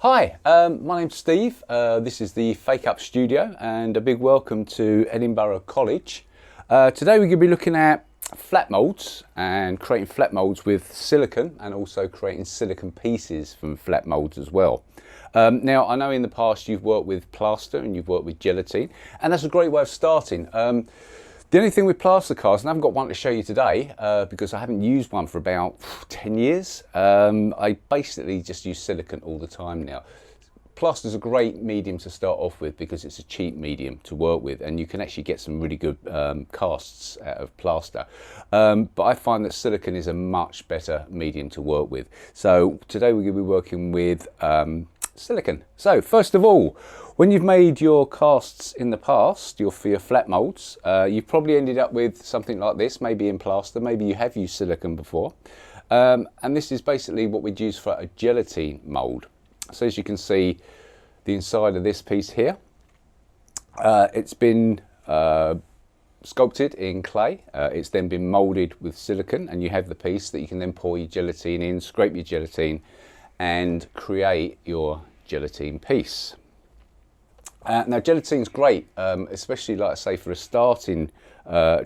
Hi, my name's Steve. This is the Fake Up Studio and a big welcome to Edinburgh College. Today we're going to be looking at flat moulds and creating flat moulds with silicone and also creating silicone pieces from flat moulds as well. Now I know in the past you've worked with plaster and you've worked with gelatine, and that's a great way of starting. The only thing with plaster casts, and I haven't got one to show you today because I haven't used one for about 10 years. I basically just use silicone all the time now. Plaster is a great medium to start off with because it's a cheap medium to work with, and you can actually get some really good casts out of plaster. But I find that silicone is a much better medium to work with. So today we're going to be working with silicone. So first of all, when you've made your casts in the past, for your flat moulds, you've probably ended up with something like this, maybe in plaster, maybe you have used silicone before. And this is basically what we'd use for a gelatine mould. So as you can see, the inside of this piece here, it's been sculpted in clay. It's then been moulded with silicone, and you have the piece that you can then pour your gelatine in, scrape your gelatine, and create your gelatine piece. Now gelatine's great, especially like I say for a starting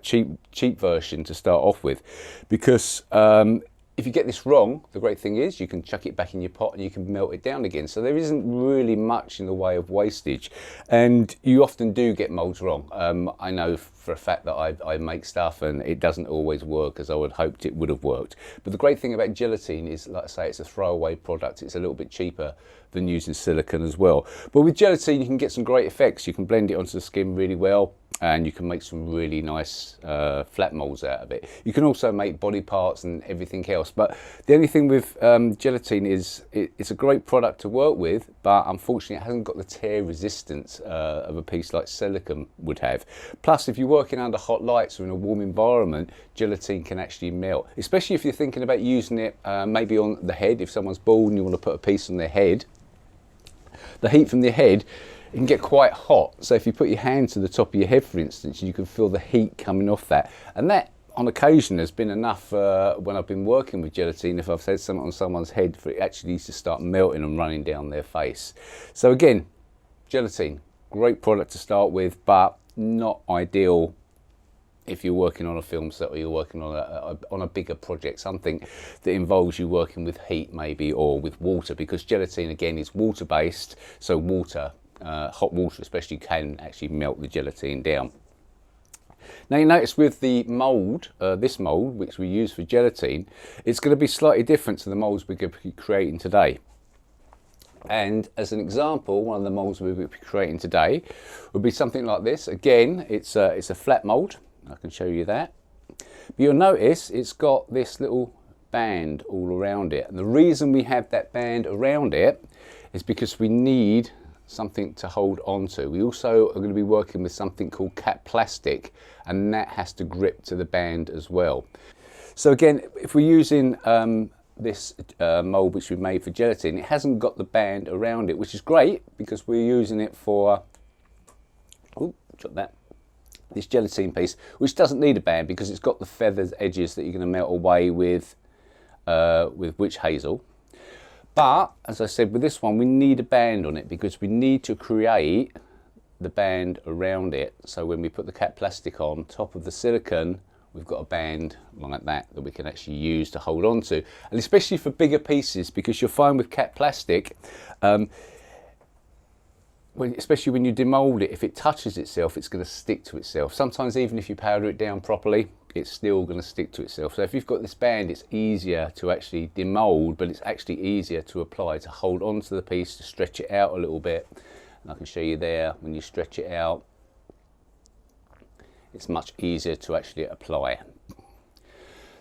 cheap version to start off with, because if you get this wrong, the great thing is you can chuck it back in your pot and you can melt it down again. So there isn't really much in the way of wastage, and you often do get moulds wrong. I know for a fact that I make stuff and it doesn't always work as I would hoped it would have worked. But the great thing about gelatine is, like I say, it's a throwaway product. It's a little bit cheaper than using silicone as well. But with gelatine you can get some great effects. You can blend it onto the skin really well, and you can make some really nice flat moulds out of it. You can also make body parts and everything else, but the only thing with gelatine is it's a great product to work with, but unfortunately it hasn't got the tear resistance of a piece like silicone would have. Plus, if you're working under hot lights or in a warm environment, gelatine can actually melt, especially if you're thinking about using it maybe on the head. If someone's bald and you want to put a piece on their head, the heat from their head, it can get quite hot. So if you put your hand to the top of your head, for instance, you can feel the heat coming off that. And that, on occasion, has been enough when I've been working with gelatine, if I've said something on someone's head, for it actually to start melting and running down their face. So again, gelatine, great product to start with, but not ideal if you're working on a film set or you're working on a bigger project, something that involves you working with heat maybe, or with water, because gelatine again is water based, so water, hot water especially, can actually melt the gelatine down. Now you notice with the mould, this mould which we use for gelatine, it's going to be slightly different to the moulds we're going to be creating today. And as an example, one of the moulds we'll be creating today would be something like this. Again, it's a flat mould. I can show you that. But you'll notice it's got this little band all around it. And the reason we have that band around it is because we need something to hold on to. We also are going to be working with something called cap plastic, and that has to grip to the band as well. So again, if we're using this mould which we've made for gelatine, it hasn't got the band around it, which is great because we're using it for this gelatine piece, which doesn't need a band because it's got the feathered edges that you're going to melt away with witch hazel. But as I said, with this one we need a band on it because we need to create the band around it. So when we put the cap plastic on top of the silicone, we've got a band like that we can actually use to hold on to, and especially for bigger pieces, because you'll find with cap plastic, especially when you demould it, if it touches itself, it's going to stick to itself. Sometimes even if you powder it down properly, it's still going to stick to itself. So if you've got this band, it's easier to actually demould, but it's actually easier to apply, to hold on to the piece, to stretch it out a little bit. And I can show you there, when you stretch it out, it's much easier to actually apply.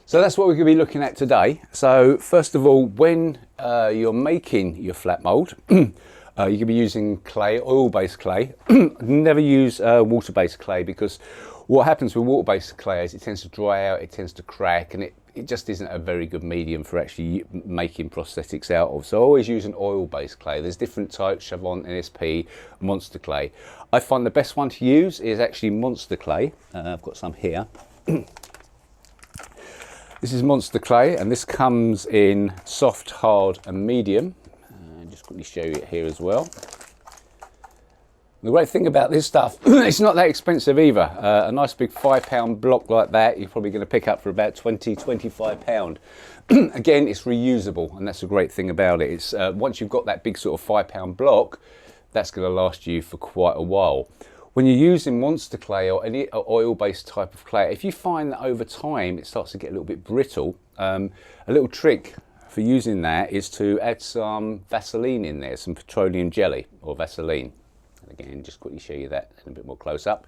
So that's what we're going to be looking at today. So first of all, when you're making your flat mould, you can be using clay, oil-based clay. Never use water-based clay, because what happens with water-based clay is it tends to dry out, it tends to crack, and it just isn't a very good medium for actually making prosthetics out of. So I always use an oil-based clay. There's different types: Chavant, NSP, Monster clay. I find the best one to use is actually Monster clay. I've got some here. This is Monster clay, and this comes in soft, hard and medium. Just quickly show you it here as well. The great thing about this stuff, it's not that expensive either. A nice big £5 block like that, you're probably going to pick up for about £20–25. Again, it's reusable, and that's a great thing about it. It's once you've got that big sort of £5 block, that's going to last you for quite a while. When you're using monster clay or any oil-based type of clay, if you find that over time it starts to get a little bit brittle, a little trick for using that is to add some Vaseline in there, some petroleum jelly or Vaseline. Again, just quickly show you that in a bit more close up.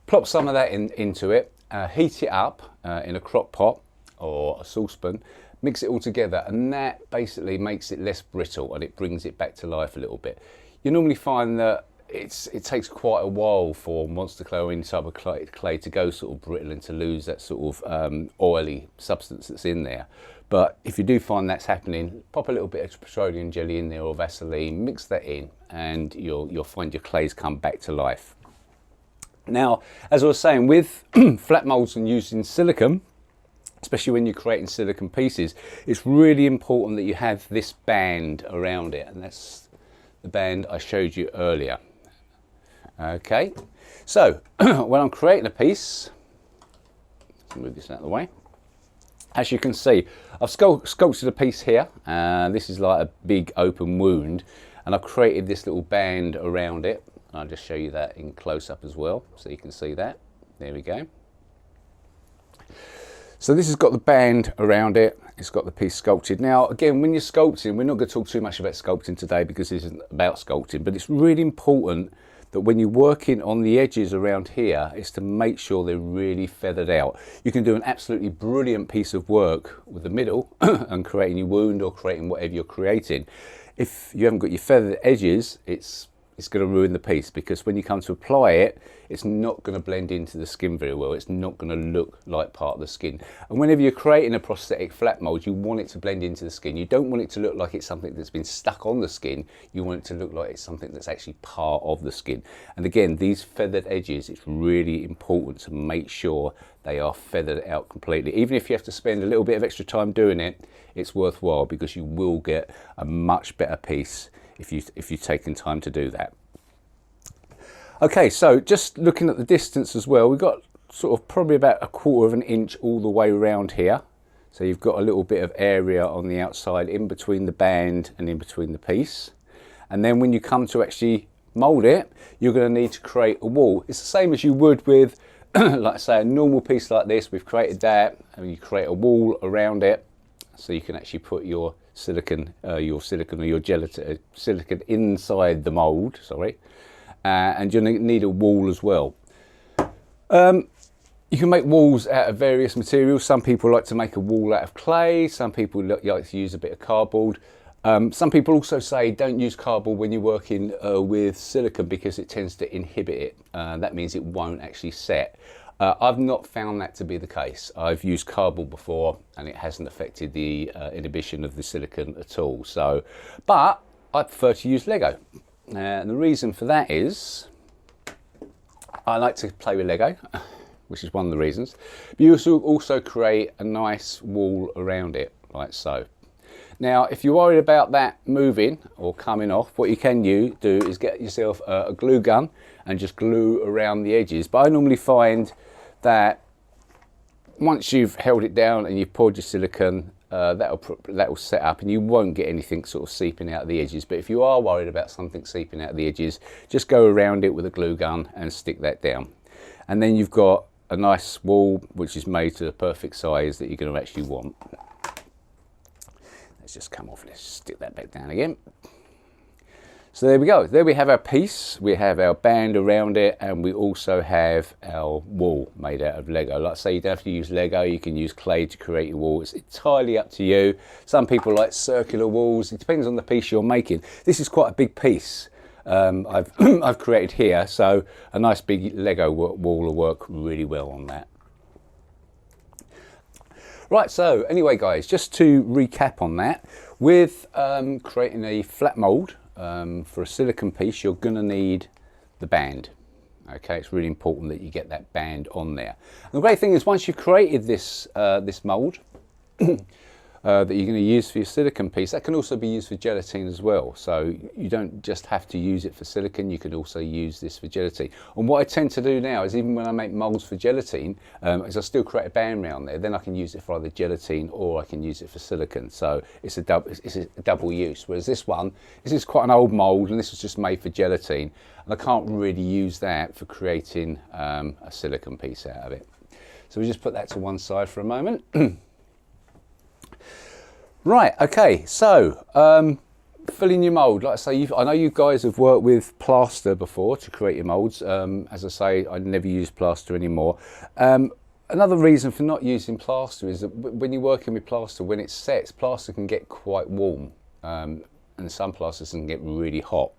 Plop some of that into it, heat it up in a crock pot or a saucepan, mix it all together, and that basically makes it less brittle and it brings it back to life a little bit. You normally find that it takes quite a while for monster clay or any type of clay to go sort of brittle and to lose that sort of oily substance that's in there. But if you do find that's happening, pop a little bit of petroleum jelly in there or Vaseline, mix that in, and you'll find your clays come back to life. Now, as I was saying, with flat moulds and using silicone, especially when you're creating silicone pieces, it's really important that you have this band around it, and that's the band I showed you earlier. Okay, so when I'm creating a piece, let's move this out of the way. As you can see, I've sculpted a piece here, and this is like a big open wound, and I've created this little band around it. I'll just show you that in close up as well, so you can see that. There we go. So this has got the band around it, it's got the piece sculpted. Now again, when you're sculpting, we're not going to talk too much about sculpting today because this isn't about sculpting, but it's really important that when you're working on the edges around here is to make sure they're really feathered out. You can do an absolutely brilliant piece of work with the middle and creating your wound or creating whatever you're creating. If you haven't got your feathered edges, it's going to ruin the piece, because when you come to apply it, it's not going to blend into the skin very well. It's not going to look like part of the skin. And whenever you're creating a prosthetic flat mould, you want it to blend into the skin. You don't want it to look like it's something that's been stuck on the skin. You want it to look like it's something that's actually part of the skin. And again, these feathered edges, it's really important to make sure they are feathered out completely. Even if you have to spend a little bit of extra time doing it, it's worthwhile, because you will get a much better piece if you've taken time to do that. Okay, so just looking at the distance as well, we've got sort of probably about 1/4 of an inch all the way around here. So you've got a little bit of area on the outside in between the band and in between the piece. And then when you come to actually mould it, you're going to need to create a wall. It's the same as you would with, like say, a normal piece like this. We've created that, and you create a wall around it, so you can actually put your silicone or your gelatin, silicone inside the mould, sorry. And you'll need a wall as well. You can make walls out of various materials. Some people like to make a wall out of clay. Some people like to use a bit of cardboard. Some people also say don't use cardboard when you're working with silicone, because it tends to inhibit it. That means it won't actually set. I've not found that to be the case. I've used cardboard before and it hasn't affected the inhibition of the silicone at all. So, but I prefer to use Lego. And the reason for that is I like to play with Lego, which is one of the reasons. But you also create a nice wall around it, like so. Now, if you're worried about that moving or coming off, what you can do is get yourself a glue gun and just glue around the edges. But I normally find that once you've held it down and you've poured your silicone, that will set up and you won't get anything sort of seeping out of the edges. But if you are worried about something seeping out of the edges, just go around it with a glue gun and stick that down. And then you've got a nice wall which is made to the perfect size that you're going to actually want. Let's just come off, let's stick that back down again. So there we go, there we have our piece, we have our band around it, and we also have our wall made out of Lego. Like I say, you don't have to use Lego, you can use clay to create your wall. It's entirely up to you. Some people like circular walls, it depends on the piece you're making. This is quite a big piece I've created here, so a nice big Lego wall will work really well on that. Right, so anyway guys, just to recap on that, with creating a flat mould for a silicone piece, you're going to need the band. Okay, it's really important that you get that band on there. And the great thing is, once you've created this this mould, that you're going to use for your silicone piece, that can also be used for gelatine as well. So you don't just have to use it for silicone, you could also use this for gelatine. And what I tend to do now is, even when I make moulds for gelatine, is I still create a band around there, then I can use it for either gelatine or I can use it for silicone. So it's a double use. Whereas this is quite an old mould, and this was just made for gelatine, and I can't really use that for creating a silicone piece out of it. So we just put that to one side for a moment. Right, okay, so filling your mould. Like I say, I know you guys have worked with plaster before to create your moulds. As I say, I never use plaster anymore. Another reason for not using plaster is that when you're working with plaster, when it sets, plaster can get quite warm. And some plasters can get really hot,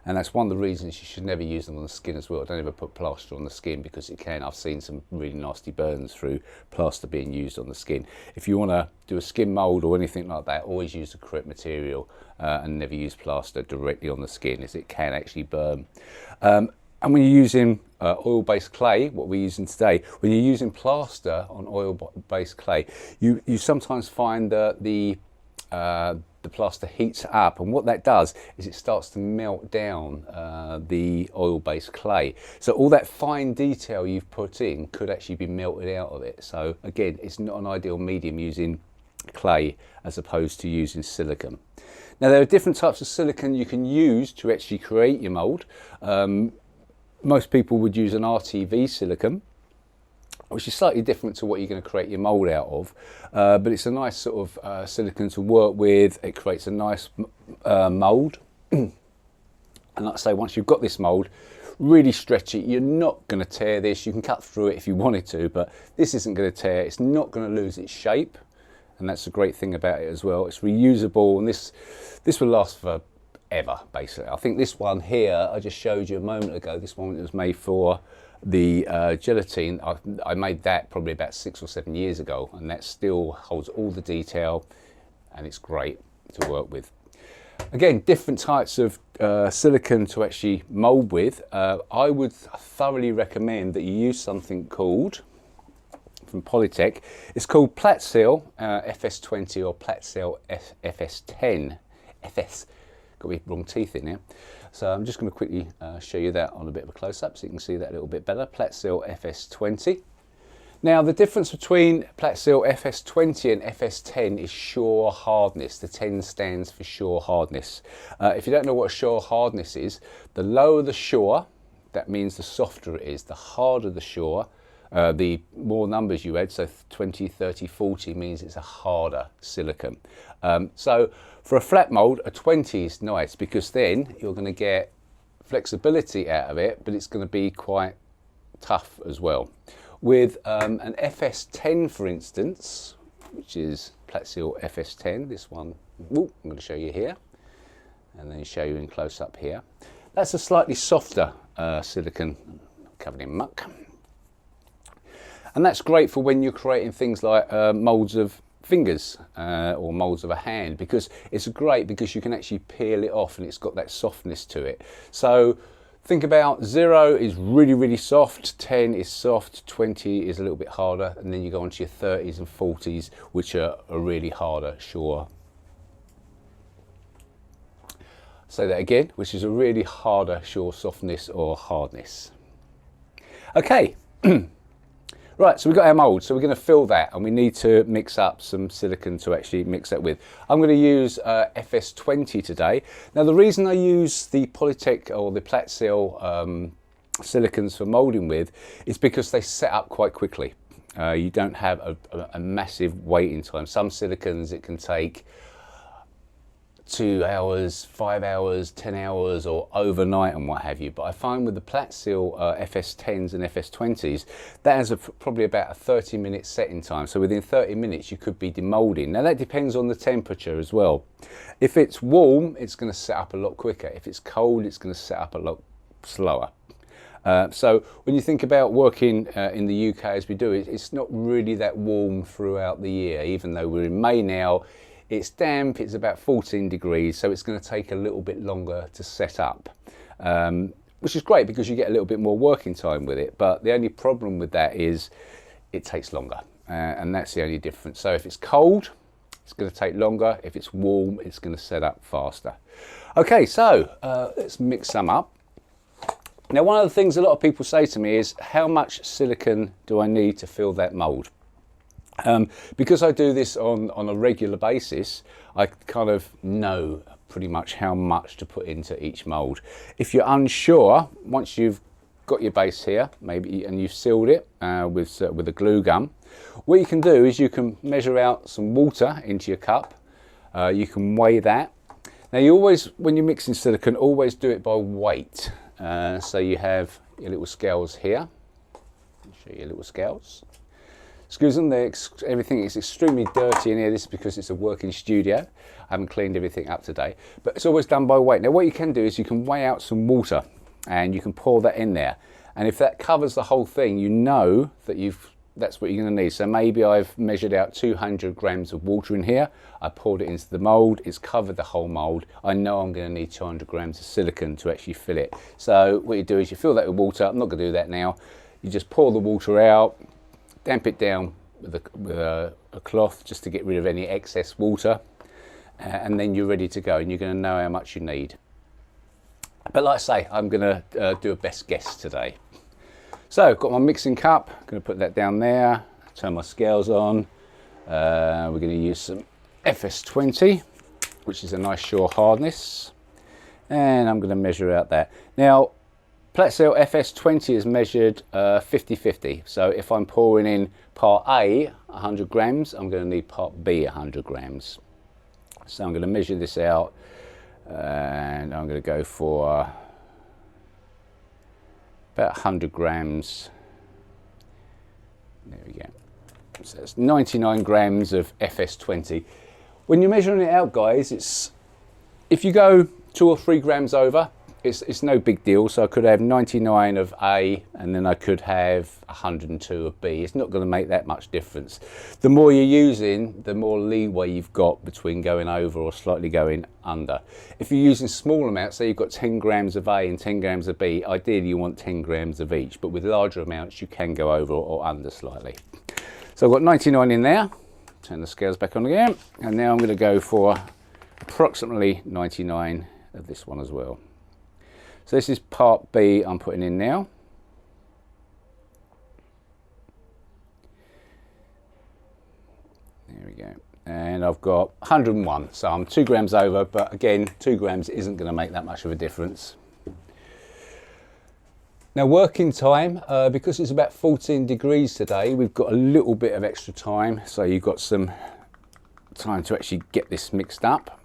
and that's one of the reasons you should never use them on the skin as well. Don't ever put plaster on the skin, because it can. I've seen some really nasty burns through plaster being used on the skin. If you want to do a skin mould or anything like that, always use the correct material and never use plaster directly on the skin, as it can actually burn. And when you're using oil-based clay, what we're using today, when you're using plaster on oil-based clay, you sometimes find that the plaster heats up, and what that does is it starts to melt down the oil-based clay. So all that fine detail you've put in could actually be melted out of it. So again, it's not an ideal medium using clay as opposed to using silicone. Now, there are different types of silicone you can use to actually create your mould. Most people would use an RTV silicone, which is slightly different to what you're going to create your mould out of, but it's a nice sort of silicone to work with. It creates a nice mould, and like I say, once you've got this mould, really stretch it. You're not going to tear this. You can cut through it if you wanted to, but this isn't going to tear. It's not going to lose its shape, and that's the great thing about it as well. It's reusable, and this will last for ever, basically. I think this one here I just showed you a moment ago, this one was made for the gelatine. I made that probably about 6 or 7 years ago, and that still holds all the detail, and it's great to work with. Again, different types of silicone to actually mould with. I would thoroughly recommend that you use something called, from Polytech, it's called Platsil FS20 or Platsil FS10. FS, got my wrong teeth in here. So I'm just going to quickly show you that on a bit of a close-up so you can see that a little bit better. Platsil FS20. Now, the difference between Platsil FS20 and FS10 is shore hardness. The 10 stands for shore hardness. If you don't know what shore hardness is, the lower the shore, that means the softer it is. The harder the shore, the more numbers you add, so 20, 30, 40 means it's a harder silicone. So for a flat mould, a 20 is nice, because then you're going to get flexibility out of it, but it's going to be quite tough as well. With an FS10, for instance, which is Platsil FS10, this one, I'm going to show you here, and then show you in close up here. That's a slightly softer silicone covered in muck. And that's great for when you're creating things like moulds of fingers or moulds of a hand, because it's great because you can actually peel it off and it's got that softness to it. So think about 0 is really, really soft, 10 is soft, 20 is a little bit harder, and then you go on to your 30s and 40s, which are really harder, sure. Say that again, which is a really harder, sure softness or hardness. Okay. Right, so we've got our mould, so we're going to fill that, and we need to mix up some silicone to actually mix that with. I'm going to use FS20 today. Now, the reason I use the Polytech or the Platsil silicones for moulding with is because they set up quite quickly. You don't have a massive waiting time. Some silicones, it can take 2 hours, 5 hours, 10 hours, or overnight and what have you. But I find with the Platsil FS10s and FS20s, that has probably about a 30-minute setting time. So within 30 minutes, you could be demoulding. Now that depends on the temperature as well. If it's warm, it's going to set up a lot quicker. If it's cold, it's going to set up a lot slower. So when you think about working in the UK as we do, it's not really that warm throughout the year. Even though we're in May now, it's damp, it's about 14 degrees, so it's going to take a little bit longer to set up, which is great because you get a little bit more working time with it. But the only problem with that is it takes longer, and that's the only difference. So if it's cold, it's going to take longer. If it's warm, it's going to set up faster. Okay, so let's mix some up. Now, one of the things a lot of people say to me is, how much silicone do I need to fill that mould? Because I do this on a regular basis, I kind of know pretty much how much to put into each mould. If you're unsure, once you've got your base here, maybe, and you've sealed it with a glue gun, what you can do is you can measure out some water into your cup. You can weigh that. Now, you always, when you're mixing silicone, always do it by weight. So you have your little scales here. I'll show you your little scales. Excuse them, everything is extremely dirty in here. This is because it's a working studio. I haven't cleaned everything up today, but it's always done by weight. Now, what you can do is you can weigh out some water and you can pour that in there. And if that covers the whole thing, you know that that's what you're going to need. So maybe I've measured out 200 grams of water in here. I poured it into the mould. It's covered the whole mould. I know I'm going to need 200 grams of silicone to actually fill it. So what you do is you fill that with water. I'm not going to do that now. You just pour the water out, damp it down with a cloth just to get rid of any excess water, and then you're ready to go, and you're going to know how much you need. But like I say, I'm going to do a best guess today. So I've got my mixing cup. I'm going to put that down there, turn my scales on. We're going to use some FS20, which is a nice sure hardness, and I'm going to measure out that. Now, Platzl FS20 is measured 50-50. So if I'm pouring in part A 100 grams, I'm going to need part B 100 grams. So I'm going to measure this out, and I'm going to go for about 100 grams. There we go. So it's 99 grams of FS20. When you're measuring it out, guys, if you go 2 or 3 grams over, it's no big deal. So I could have 99 of A and then I could have 102 of B. It's not going to make that much difference. The more you're using, the more leeway you've got between going over or slightly going under. If you're using small amounts, say you've got 10 grams of A and 10 grams of B, ideally you want 10 grams of each, but with larger amounts you can go over or under slightly. So I've got 99 in there. Turn the scales back on again, and now I'm going to go for approximately 99 of this one as well. So this is part B I'm putting in now. There we go. And I've got 101, so I'm 2 grams over, but again, 2 grams isn't going to make that much of a difference. Now, working time, because it's about 14 degrees today, we've got a little bit of extra time, so you've got some time to actually get this mixed up.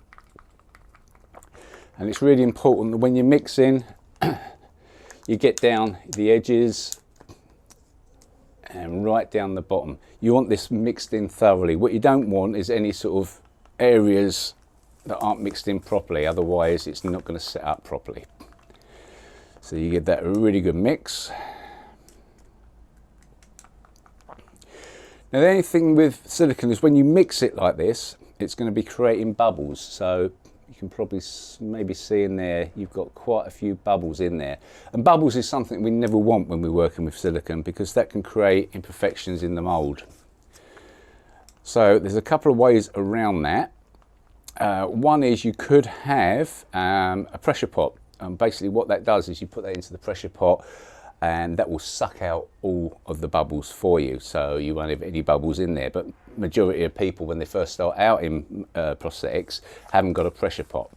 And it's really important that when you're mixing, you get down the edges and right down the bottom. You want this mixed in thoroughly. What you don't want is any sort of areas that aren't mixed in properly, otherwise it's not going to set up properly. So you get that really good mix. Now, the only thing with silicone is when you mix it like this, it's going to be creating bubbles. So you can probably maybe see in there, you've got quite a few bubbles in there. And bubbles is something we never want when we're working with silicone, because that can create imperfections in the mould. So there's a couple of ways around that. One is you could have a pressure pot. Basically what that does is you put that into the pressure pot, and that will suck out all of the bubbles for you, so you won't have any bubbles in there. But majority of people, when they first start out in prosthetics, haven't got a pressure pot,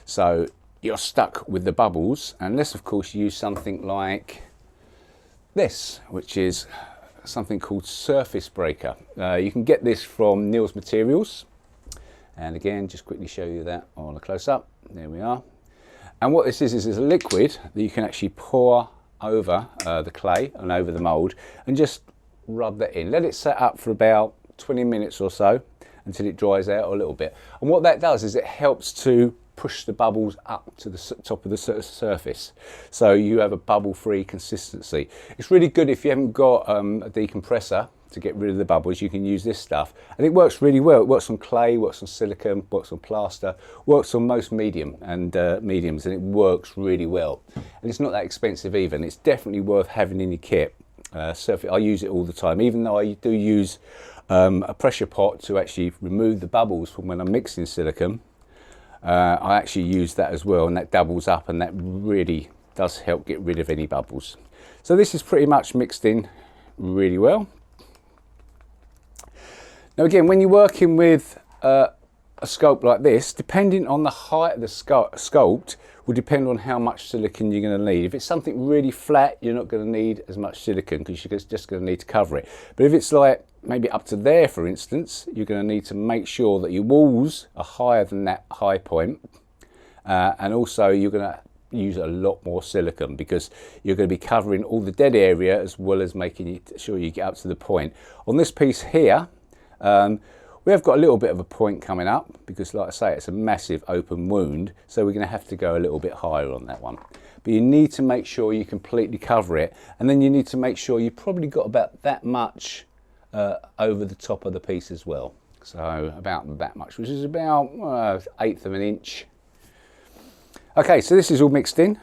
so you're stuck with the bubbles, unless of course you use something like this, which is something called surface breaker. You can get this from Neil's Materials, and again, just quickly show you that on a close-up. There we are. And what this is a liquid that you can actually pour over the clay and over the mould, and just rub that in. Let it set up for about 20 minutes or so until it dries out a little bit. And what that does is it helps to push the bubbles up to the top of the surface, so you have a bubble-free consistency. It's really good if you haven't got a decompressor to get rid of the bubbles. You can use this stuff, and it works really well. It works on clay, works on silicone, works on plaster, works on most mediums, and it works really well. And it's not that expensive either, and it's definitely worth having in your kit. I use it all the time, even though I do use a pressure pot to actually remove the bubbles from when I'm mixing silicone. I actually use that as well, and that doubles up, and that really does help get rid of any bubbles. So this is pretty much mixed in really well. Now again, when you're working with a sculpt like this, depending on the height of the sculpt will depend on how much silicone you're going to need. If it's something really flat, you're not going to need as much silicone because you're just going to need to cover it. But if it's like maybe up to there, for instance, you're going to need to make sure that your walls are higher than that high point, and also you're going to use a lot more silicone because you're going to be covering all the dead area as well as making sure you get up to the point. On this piece here, we have got a little bit of a point coming up because, like I say, it's a massive open wound, so we're going to have to go a little bit higher on that one. But you need to make sure you completely cover it, and then you need to make sure you've probably got about that much over the top of the piece as well. So about that much, which is about 1/8 of an inch. Okay, so this is all mixed in.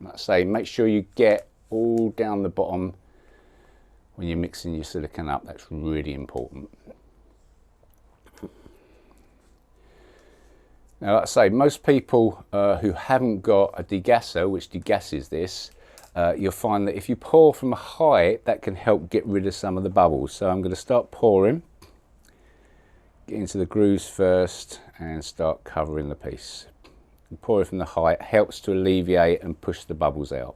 Like I say, make sure you get all down the bottom when you're mixing your silicone up. That's really important. Now, like I say, most people who haven't got a degasser, which degasses this, you'll find that if you pour from a height, that can help get rid of some of the bubbles. So I'm going to start pouring, get into the grooves first, and start covering the piece. And pouring from the height helps to alleviate and push the bubbles out.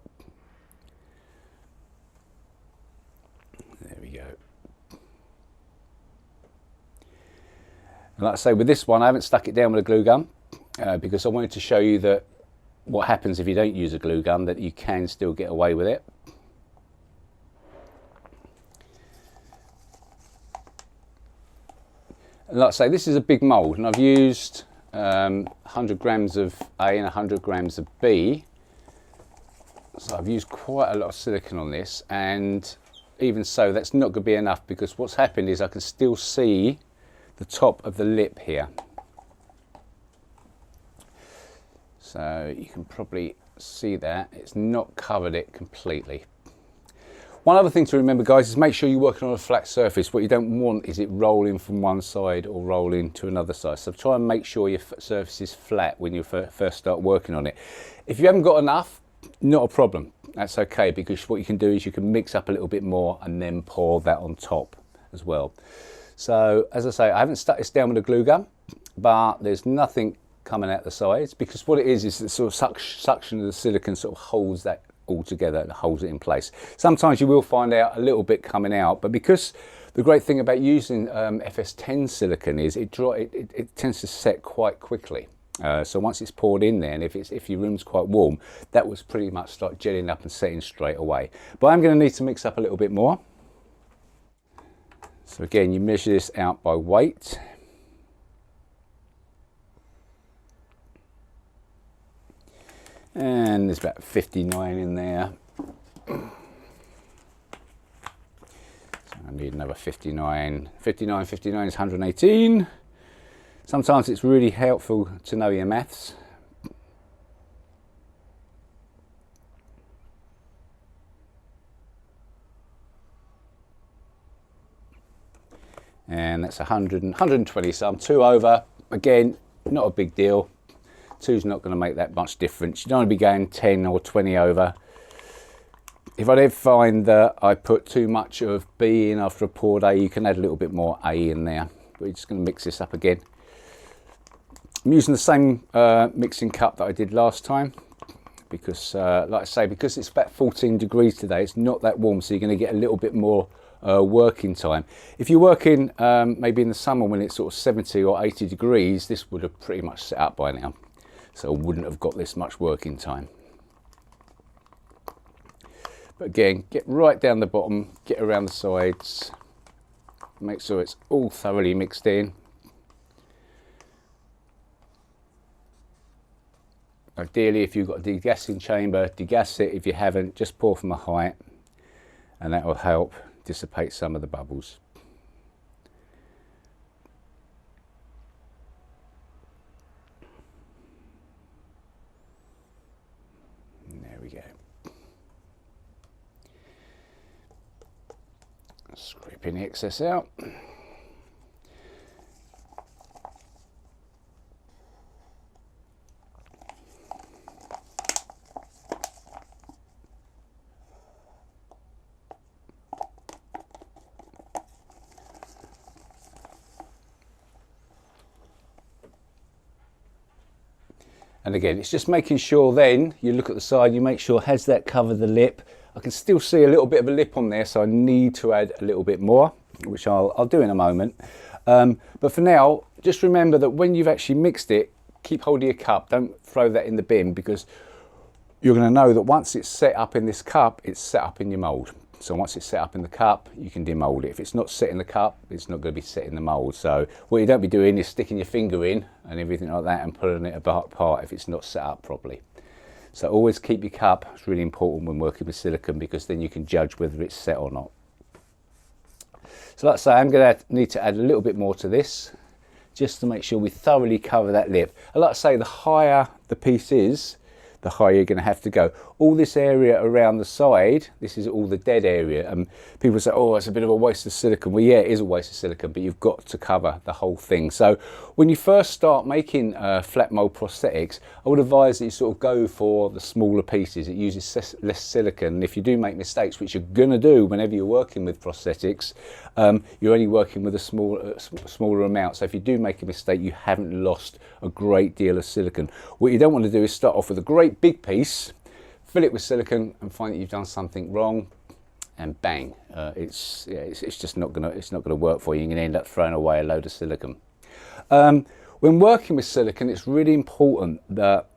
There we go. And like I say, with this one, I haven't stuck it down with a glue gun because I wanted to show you that what happens if you don't use a glue gun, that you can still get away with it. And like I say, this is a big mould, and I've used 100 grams of A and 100 grams of B. So I've used quite a lot of silicone on this, and even so, that's not going to be enough because what's happened is I can still see the top of the lip here. So you can probably see that it's not covered it completely. One other thing to remember, guys, is make sure you're working on a flat surface. What you don't want is it rolling from one side or rolling to another side. So try and make sure your surface is flat when you first start working on it. If you haven't got enough, not a problem. That's okay, because what you can do is you can mix up a little bit more and then pour that on top as well. So as I say, I haven't stuck this down with a glue gun, but there's nothing coming out the sides because what it is the sort of suction of the silicone sort of holds that all together and holds it in place. Sometimes you will find out a little bit coming out, but because the great thing about using FS10 silicone is it tends to set quite quickly. So once it's poured in there, and if your room's quite warm, that was pretty much start gelling up and setting straight away. But I'm going to need to mix up a little bit more. So again, you measure this out by weight. And there's about 59 in there. So I need another 59. 59 is 118. Sometimes it's really helpful to know your maths. And that's 120, so I'm 2 over. Again, not a big deal. 2's not going to make that much difference. You don't want to be going 10 or 20 over. If I did find that I put too much of B in after a poured A, you can add a little bit more A in there. We're just going to mix this up again. I'm using the same mixing cup that I did last time because, like I say, because it's about 14 degrees today, it's not that warm, so you're going to get a little bit more working time. If you're working maybe in the summer when it's sort of 70 or 80 degrees, this would have pretty much set up by now. So I wouldn't have got this much working time. But again, get right down the bottom, get around the sides, make sure it's all thoroughly mixed in. Ideally, if you've got a degassing chamber, degas it. If you haven't, just pour from a height, and that will help dissipate some of the bubbles. Scraping the excess out. And again, it's just making sure then you look at the side, you make sure, has that covered the lip? I can still see a little bit of a lip on there, so I need to add a little bit more, which I'll do in a moment. But for now, just remember that when you've actually mixed it, keep hold of your cup. Don't throw that in the bin, because you're going to know that once it's set up in this cup, it's set up in your mould. So once it's set up in the cup, you can demould it. If it's not set in the cup, it's not going to be set in the mould. So what you don't be doing is sticking your finger in and everything like that and pulling it apart if it's not set up properly. So always keep your cup. It's really important when working with silicone, because then you can judge whether it's set or not. So like I say, I'm going to need to add a little bit more to this, just to make sure we thoroughly cover that lip. And like I say, the higher the piece is, the higher you're going to have to go. All this area around the side, this is all the dead area, and people say, oh, it's a bit of a waste of silicone. Well, yeah, it is a waste of silicone, but you've got to cover the whole thing. So when you first start making flat mold prosthetics, I would advise that you sort of go for the smaller pieces. It uses less silicone, and if you do make mistakes, which you're going to do whenever you're working with prosthetics, you're only working with a smaller amount. So if you do make a mistake, you haven't lost a great deal of silicone. What you don't want to do is start off with a great big piece, fill it with silicone, and find that you've done something wrong, and bang, it's just not gonna work for you. You're gonna end up throwing away a load of silicone. When working with silicone, it's really important that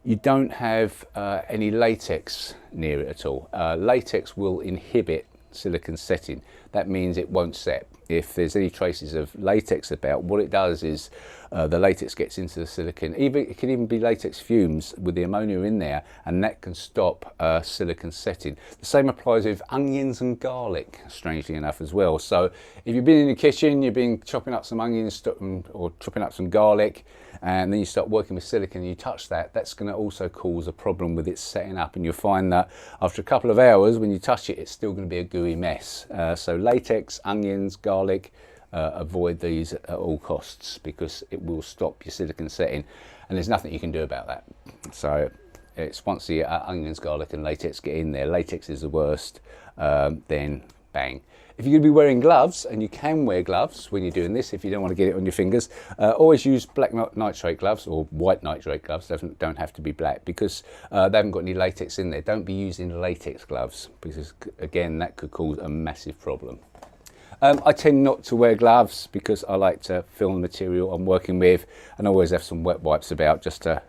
you don't have any latex near it at all. Latex will inhibit silicone setting. That means it won't set. If there's any traces of latex about, what it does is the latex gets into the silicone. It can even be latex fumes with the ammonia in there, and that can stop silicone setting. The same applies with onions and garlic, strangely enough, as well. So if you've been in the kitchen, you've been chopping up some onions or chopping up some garlic, and then you start working with silicone and you touch that, that's going to also cause a problem with it setting up, and you'll find that after a couple of hours when you touch it, it's still going to be a gooey mess. So latex, onions, garlic, avoid these at all costs, because it will stop your silicone setting, and there's nothing you can do about that. So it's once the onions, garlic and latex get in there, latex is the worst, then bang. If you're going to be wearing gloves, and you can wear gloves when you're doing this, if you don't want to get it on your fingers, always use black nitrate gloves or white nitrate gloves. Don't have to be black, because they haven't got any latex in there. Don't be using latex gloves, because again, that could cause a massive problem. I tend not to wear gloves because I like to feel the material I'm working with, and I always have some wet wipes about just to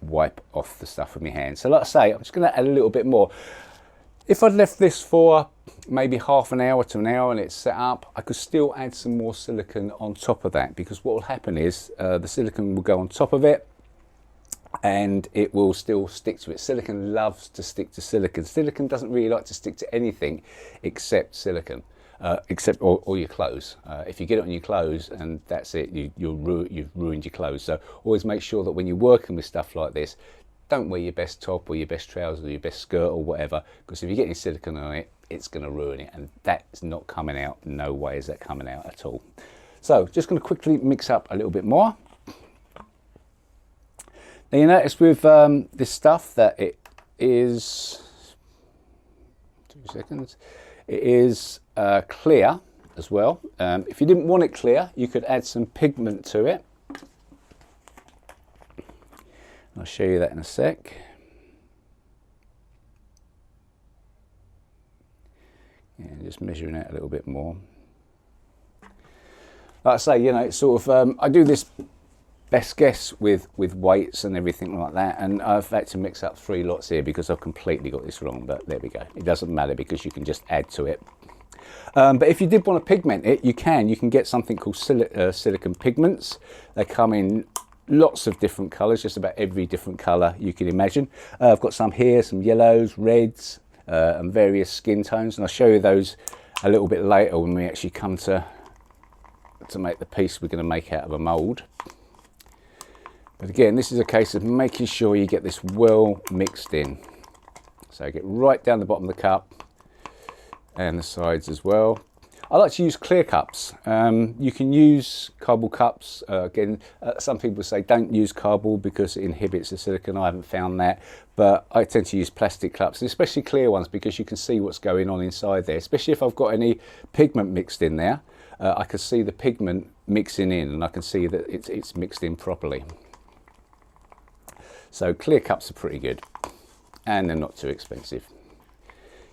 wipe off the stuff with my hands. So like I say, I'm just going to add a little bit more. If I'd left this for maybe half an hour to an hour and it's set up, I could still add some more silicone on top of that, because what will happen is the silicone will go on top of it and it will still stick to it. Silicone loves to stick to silicone. Silicone doesn't really like to stick to anything except silicone, or your clothes. If you get it on your clothes and that's it, you've ruined your clothes. So always make sure that when you're working with stuff like this, don't wear your best top or your best trousers or your best skirt or whatever, because if you get any silicone on it, it's going to ruin it, and that's not coming out. No way is that coming out at all. So just going to quickly mix up a little bit more. Now you notice with this stuff that it is, 2 seconds, it is clear as well. If you didn't want it clear, you could add some pigment to it. I'll show you that in a sec. Yeah, just measuring out a little bit more. Like I say, you know, it's sort of, I do this best guess with weights and everything like that, and I've had to mix up 3 lots here because I've completely got this wrong, but there we go. It doesn't matter because you can just add to it. But if you did want to pigment it, you can get something called silicone pigments. They come in lots of different colours, just about every different colour you can imagine. I've got some here, some yellows, reds, and various skin tones, and I'll show you those a little bit later when we actually come to make the piece we're going to make out of a mould. But again, this is a case of making sure you get this well mixed in. So get right down the bottom of the cup and the sides as well. I like to use clear cups. You can use cardboard cups. Again, some people say don't use cardboard because it inhibits the silicone. I haven't found that, but I tend to use plastic cups, especially clear ones, because you can see what's going on inside there. Especially if I've got any pigment mixed in there, I can see the pigment mixing in, and I can see that it's mixed in properly. So clear cups are pretty good, and they're not too expensive.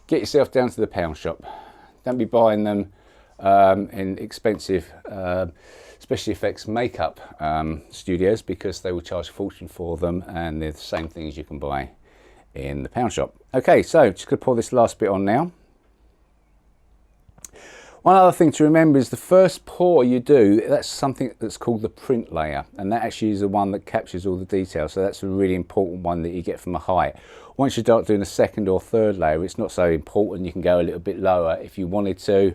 Get yourself down to the pound shop. Don't be buying them in expensive special effects makeup studios, because they will charge a fortune for them, and they're the same things you can buy in the pound shop. Okay, so just going to pour this last bit on now. One other thing to remember is the first pour you do, that's something that's called the print layer, and that actually is the one that captures all the details, so that's a really important one that you get from a height. Once you start doing a second or third layer, it's not so important. You can go a little bit lower if you wanted to,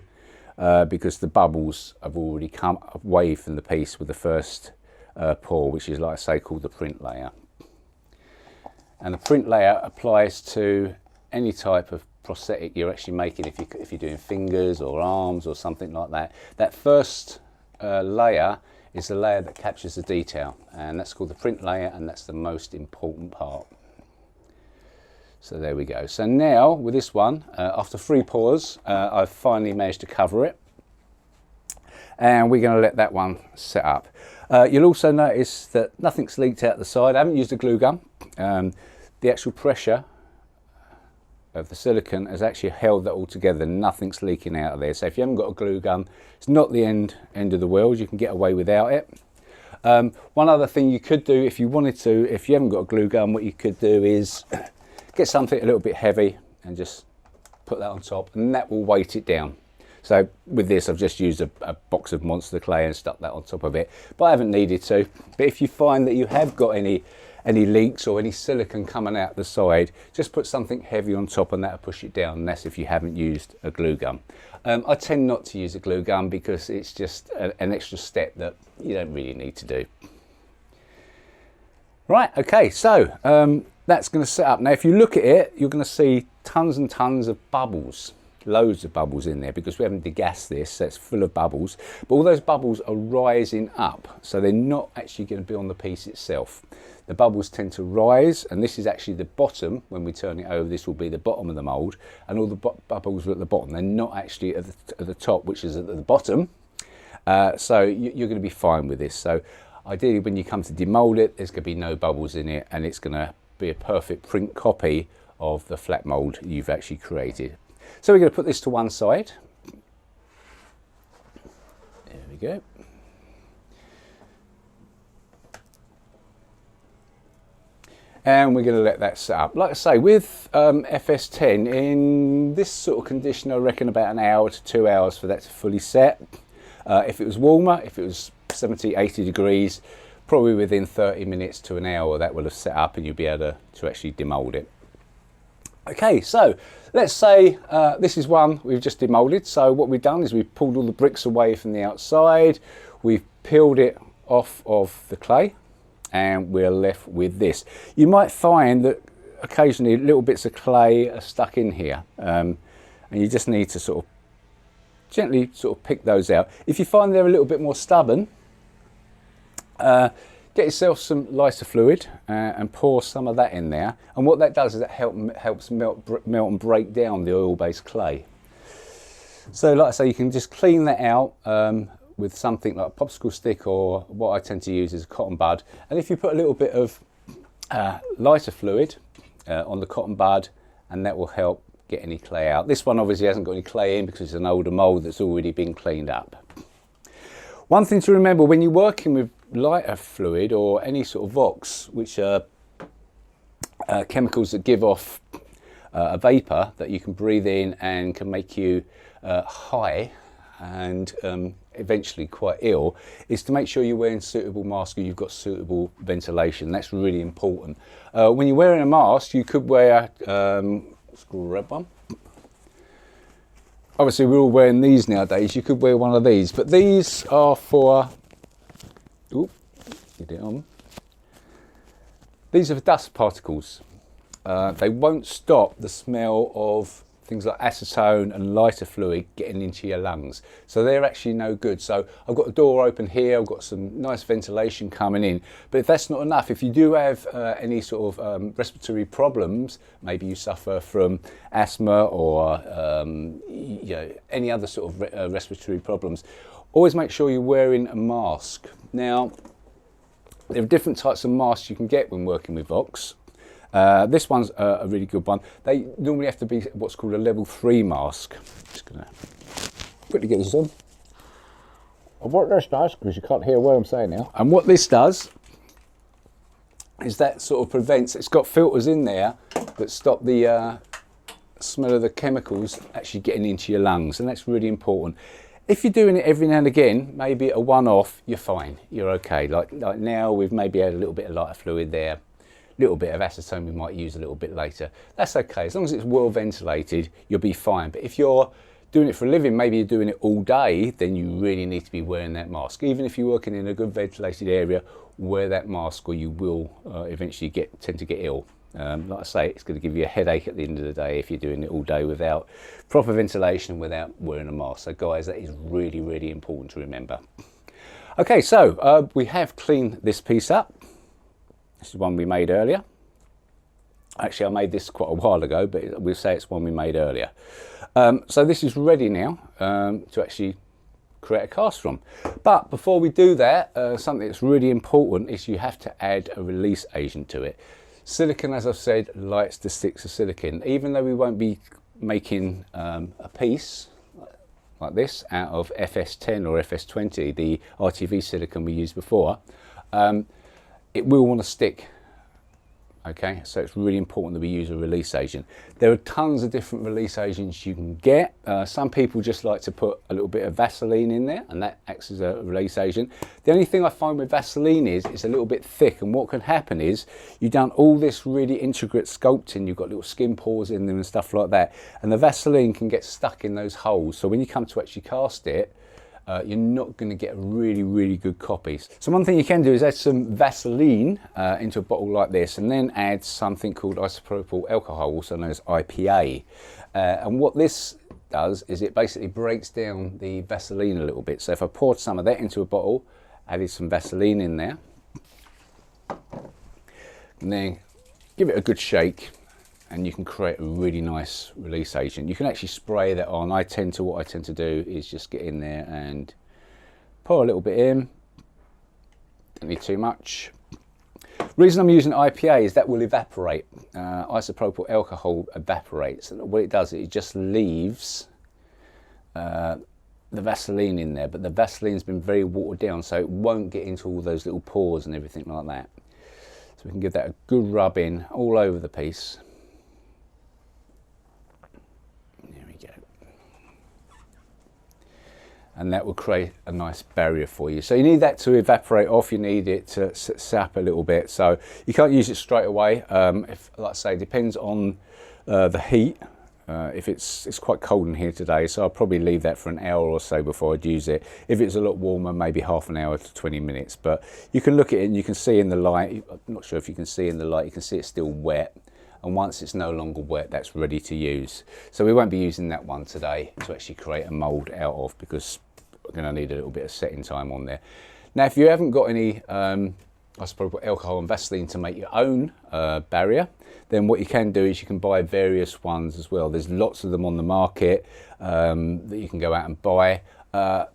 because the bubbles have already come away from the piece with the first pour, which is, like I say, called the print layer. And the print layer applies to any type of prosthetic you're actually making, if you're doing fingers or arms or something like that. That first layer is the layer that captures the detail, and that's called the print layer, and that's the most important part. So there we go. So now with this one, after 3 pours, I've finally managed to cover it, and we're going to let that one set up. You'll also notice that nothing's leaked out the side. I haven't used a glue gun. The actual pressure of the silicone has actually held that all together. Nothing's leaking out of there. So if you haven't got a glue gun, it's not the end of the world. You can get away without it. One other thing you could do if you wanted to, if you haven't got a glue gun, what you could do is get something a little bit heavy and just put that on top, and that will weight it down. So with this, I've just used a box of monster clay and stuck that on top of it, but I haven't needed to. But if you find that you have got any leaks or any silicone coming out the side, just put something heavy on top and that'll push it down, and that's if you haven't used a glue gun. I tend not to use a glue gun because it's just an extra step that you don't really need to do. Right, okay, so that's going to set up. Now if you look at it, you're going to see tons and tons of bubbles, loads of bubbles in there, because we haven't degassed this, so it's full of bubbles. But all those bubbles are rising up, so they're not actually going to be on the piece itself. The bubbles tend to rise, and this is actually the bottom. When we turn it over, this will be the bottom of the mould, and all the bubbles are at the bottom. They're not actually at the top, which is at the bottom. So you're going to be fine with this. So ideally, when you come to demould it, there's going to be no bubbles in it, and it's going to be a perfect print copy of the flat mould you've actually created. So we're going to put this to one side. There we go. And we're going to let that set up. Like I say, with FS10, in this sort of condition, I reckon about an hour to 2 hours for that to fully set. If it was warmer, if it was 70, 80 degrees, probably within 30 minutes to an hour, that will have set up and you'll be able to actually demould it. Okay, so let's say this is one we've just demoulded. So what we've done is we've pulled all the bricks away from the outside, we've peeled it off of the clay, and we're left with this. You might find that occasionally little bits of clay are stuck in here, and you just need to sort of gently pick those out. If you find they're a little bit more stubborn, get yourself some lighter fluid and pour some of that in there, and what that does is it helps melt and break down the oil-based clay. So like I say, you can just clean that out with something like a popsicle stick, or what I tend to use is a cotton bud. And if you put a little bit of lighter fluid on the cotton bud, and that will help get any clay out. This one obviously hasn't got any clay in because it's an older mould that's already been cleaned up. One thing to remember when you're working with lighter fluid or any sort of vox, which are chemicals that give off a vapour that you can breathe in and can make you high and eventually quite ill, is to make sure you're wearing suitable mask or you've got suitable ventilation. That's really important. When you're wearing a mask, you could wear, let's grab one. Obviously we're all wearing these nowadays. You could wear one of these, but these are for, oop, get it on. These are for dust particles. They won't stop the smell of things like acetone and lighter fluid getting into your lungs. So they're actually no good. So I've got the door open here, I've got some nice ventilation coming in. But if that's not enough, if you do have any sort of respiratory problems, maybe you suffer from asthma or any other sort of respiratory problems, always make sure you're wearing a mask. Now, there are different types of masks you can get when working with Vox. This one's a really good one. They normally have to be what's called a level 3 mask. Just gonna quickly get this on. And what this does, because you can't hear what I'm saying now, and what this does is that sort of prevents, it's got filters in there that stop the smell of the chemicals actually getting into your lungs, and that's really important. If you're doing it every now and again, maybe a one-off, you're fine, you're okay. Like now, we've maybe had a little bit of lighter fluid there, little bit of acetone we might use a little bit later. That's okay, as long as it's well ventilated, you'll be fine. But if you're doing it for a living, maybe you're doing it all day, then you really need to be wearing that mask. Even if you're working in a good ventilated area, wear that mask or you will eventually tend to get ill. Like I say, it's going to give you a headache at the end of the day if you're doing it all day without proper ventilation, without wearing a mask. So guys, that is really, really important to remember. Okay, so we have cleaned this piece up. This is one we made earlier. Actually, I made this quite a while ago, but we'll say it's one we made earlier. So this is ready now to actually create a cast from. But before we do that, something that's really important is you have to add a release agent to it. Silicone, as I've said, likes to stick to silicone. Even though we won't be making a piece like this out of FS10 or FS20, the RTV silicone we used before, it will want to stick. Okay, so it's really important that we use a release agent. There are tons of different release agents you can get. Some people just like to put a little bit of Vaseline in there, and that acts as a release agent. The only thing I find with Vaseline is it's a little bit thick, and what can happen is you've done all this really intricate sculpting, you've got little skin pores in them and stuff like that, and the Vaseline can get stuck in those holes. So when you come to actually cast it, you're not going to get really, really good copies. So one thing you can do is add some Vaseline into a bottle like this, and then add something called isopropyl alcohol, also known as IPA. And what this does is it basically breaks down the Vaseline a little bit. So if I poured some of that into a bottle, added some Vaseline in there, and then give it a good shake, and you can create a really nice release agent. You can actually spray that on. What I tend to do is just get in there and pour a little bit in. Don't need too much. Reason I'm using IPA is that will evaporate. Isopropyl alcohol evaporates, and what it does is it just leaves the Vaseline in there, but the Vaseline's been very watered down, so it won't get into all those little pores and everything like that. So we can give that a good rub in all over the piece. And that will create a nice barrier for you. So you need that to evaporate off, you need it to sap a little bit. So you can't use it straight away. If, like I say, it depends on the heat. If it's quite cold in here today, so I'll probably leave that for an hour or so before I'd use it. If it's a lot warmer, maybe half an hour to 20 minutes. But you can look at it and you can see in the light, I'm not sure if you can see in the light, you can see it's still wet. And once it's no longer wet, that's ready to use. So we won't be using that one today to actually create a mould out of, because we're going to need a little bit of setting time on there. Now, if you haven't got any isopropyl alcohol and Vaseline to make your own barrier, then what you can do is you can buy various ones as well. There's lots of them on the market that you can go out and buy. The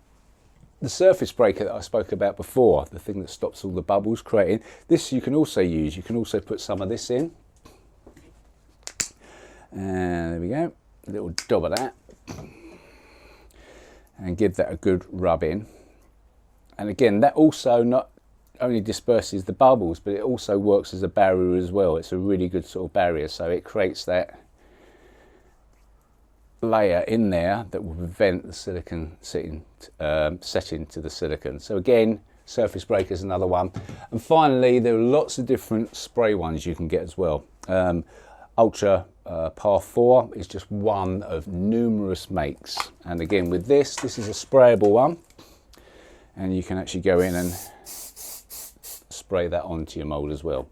surface breaker that I spoke about before, the thing that stops all the bubbles creating, this you can also use. You can also put some of this in. And there we go, a little dab of that. And give that a good rub in. And again, that also not only disperses the bubbles, but it also works as a barrier as well. It's a really good sort of barrier, so it creates that layer in there that will prevent the silicone setting to the silicone. So again, surface breaker is another one. And finally, there are lots of different spray ones you can get as well. Ultra Par 4 is just one of numerous makes, and again with this is a sprayable one, and you can actually go in and spray that onto your mould as well.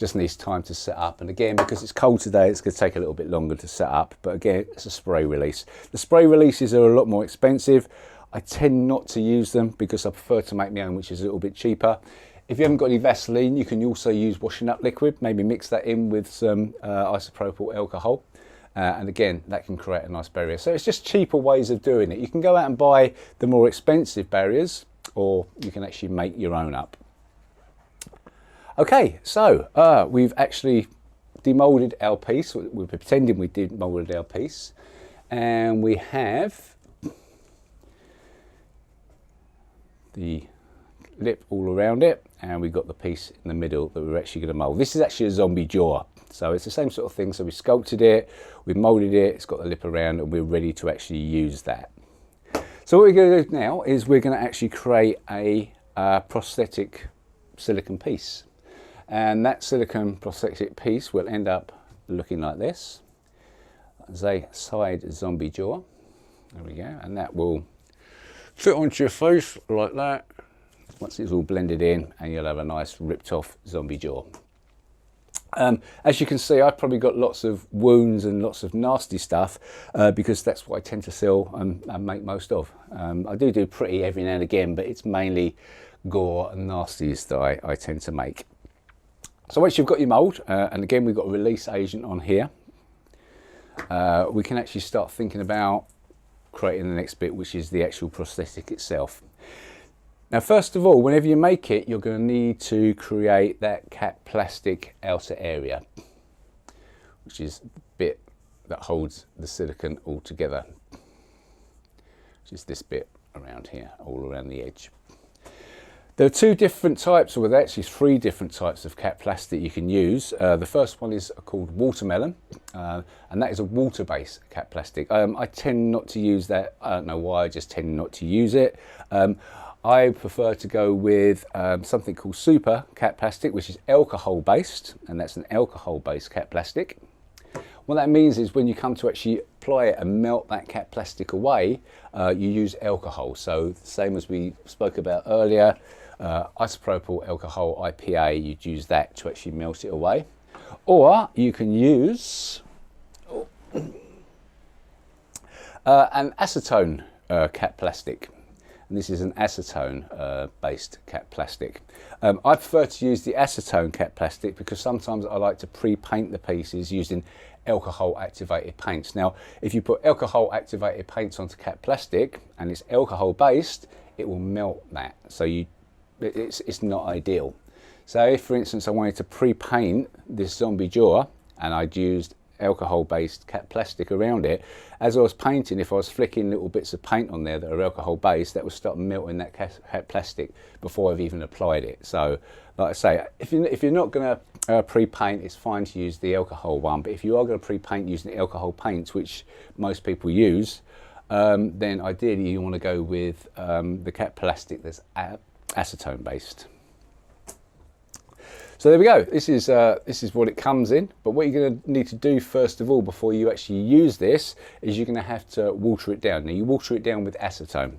just needs time to set up. And again, because it's cold today, it's going to take a little bit longer to set up. But again, it's a spray release. The spray releases are a lot more expensive. I tend not to use them because I prefer to make my own, which is a little bit cheaper. If you haven't got any Vaseline, you can also use washing up liquid. Maybe mix that in with some isopropyl alcohol. And again, that can create a nice barrier. So it's just cheaper ways of doing it. You can go out and buy the more expensive barriers, or you can actually make your own up. Okay, so we've actually demolded our piece. We're pretending we demolded our piece. And we have the lip all around it, and we've got the piece in the middle that we're actually going to mould. This is actually a zombie jaw, so it's the same sort of thing. So we sculpted it, we moulded it, it's got the lip around, and we're ready to actually use that. So what we're going to do now is we're going to actually create a prosthetic silicone piece, and that silicone prosthetic piece will end up looking like this, as a side zombie jaw. There we go, and that will fit onto your face like that. Once it's all blended in, and you'll have a nice ripped off zombie jaw. As you can see, I've probably got lots of wounds and lots of nasty stuff because that's what I tend to sell and make most of. I do pretty every now and again, but it's mainly gore and nasties that I tend to make. So once you've got your mould, and again we've got a release agent on here, we can actually start thinking about creating the next bit, which is the actual prosthetic itself. Now, first of all, whenever you make it, you're going to need to create that cap plastic outer area, which is the bit that holds the silicone all together, which is this bit around here, all around the edge. There are two different types, or actually three different types of cap plastic you can use. The first one is called watermelon, and that is a water-based cap plastic. I tend not to use that. I don't know why, I just tend not to use it. I prefer to go with something called super cap plastic, which is alcohol based, and that's an alcohol based cap plastic. What that means is when you come to actually apply it and melt that cap plastic away, you use alcohol. So same as we spoke about earlier, isopropyl alcohol IPA, you'd use that to actually melt it away. Or you can use an acetone cap plastic. And this is an acetone based cap plastic. I prefer to use the acetone cap plastic because sometimes I like to pre-paint the pieces using alcohol activated paints. Now, if you put alcohol activated paints onto cap plastic and it's alcohol based, it will melt that. So it's not ideal. So if, for instance, I wanted to pre-paint this zombie jaw and I'd used alcohol based cap plastic around it, as I was painting, if I was flicking little bits of paint on there that are alcohol based, that would start melting that cap plastic before I've even applied it. So like I say, if you're not going to pre-paint, it's fine to use the alcohol one, but if you are going to pre-paint using the alcohol paints, which most people use, then ideally you want to go with the cap plastic that's acetone based. So there we go. This is what it comes in. But what you're going to need to do first of all before you actually use this is you're going to have to water it down. Now you water it down with acetone.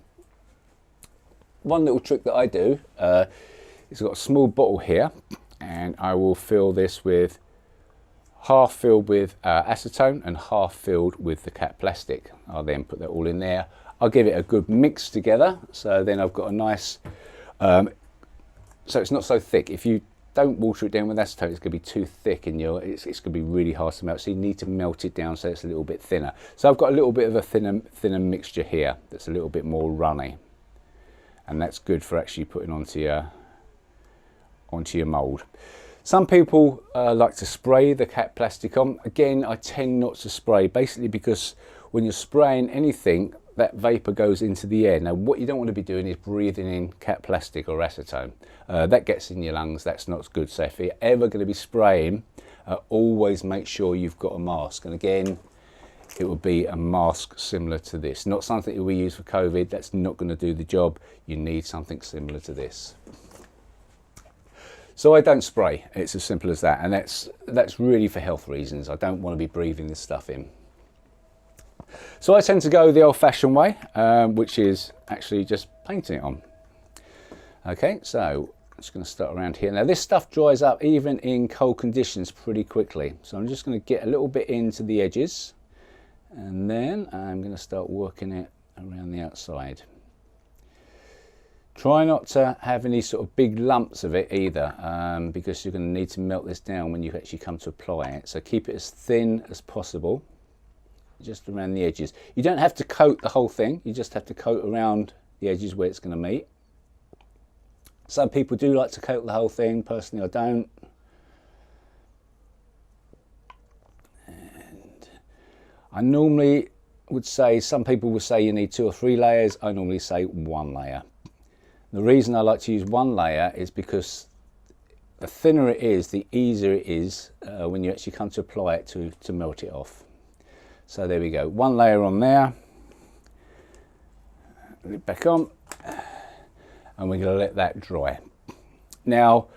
One little trick that I do is I've got a small bottle here, and I will fill this with half filled with acetone and half filled with the cap plastic. I'll then put that all in there. I'll give it a good mix together. So then I've got a nice, so it's not so thick. If you don't water it down with acetone, it's going to be too thick and it's going to be really hard to melt. So you need to melt it down so it's a little bit thinner. So I've got a little bit of a thinner mixture here that's a little bit more runny. And that's good for actually putting onto your mould. Some people like to spray the cap plastic on. Again, I tend not to spray, basically because when you're spraying anything, that vapor goes into the air. Now what you don't want to be doing is breathing in cap plastic or acetone. That gets in your lungs, that's not good. So if you're ever going to be spraying, always make sure you've got a mask. And again, it would be a mask similar to this. Not something that we use for COVID, that's not going to do the job. You need something similar to this. So I don't spray, it's as simple as that. And that's really for health reasons. I don't want to be breathing this stuff in. So I tend to go the old-fashioned way, which is actually just painting it on. Okay, so just going to start around here. Now this stuff dries up even in cold conditions pretty quickly. So I'm just going to get a little bit into the edges, and then I'm going to start working it around the outside. Try not to have any sort of big lumps of it either, because you're going to need to melt this down when you actually come to apply it. So keep it as thin as possible, just around the edges. You don't have to coat the whole thing, you just have to coat around the edges where it's going to meet. Some people do like to coat the whole thing. Personally, I don't. And I normally would say, some people will say you need 2 or 3 layers. I normally say 1 layer. The reason I like to use 1 layer is because the thinner it is, the easier it is when you actually come to apply it to melt it off. So there we go, 1 layer on there. Put it back on. And we're going to let that dry. Now,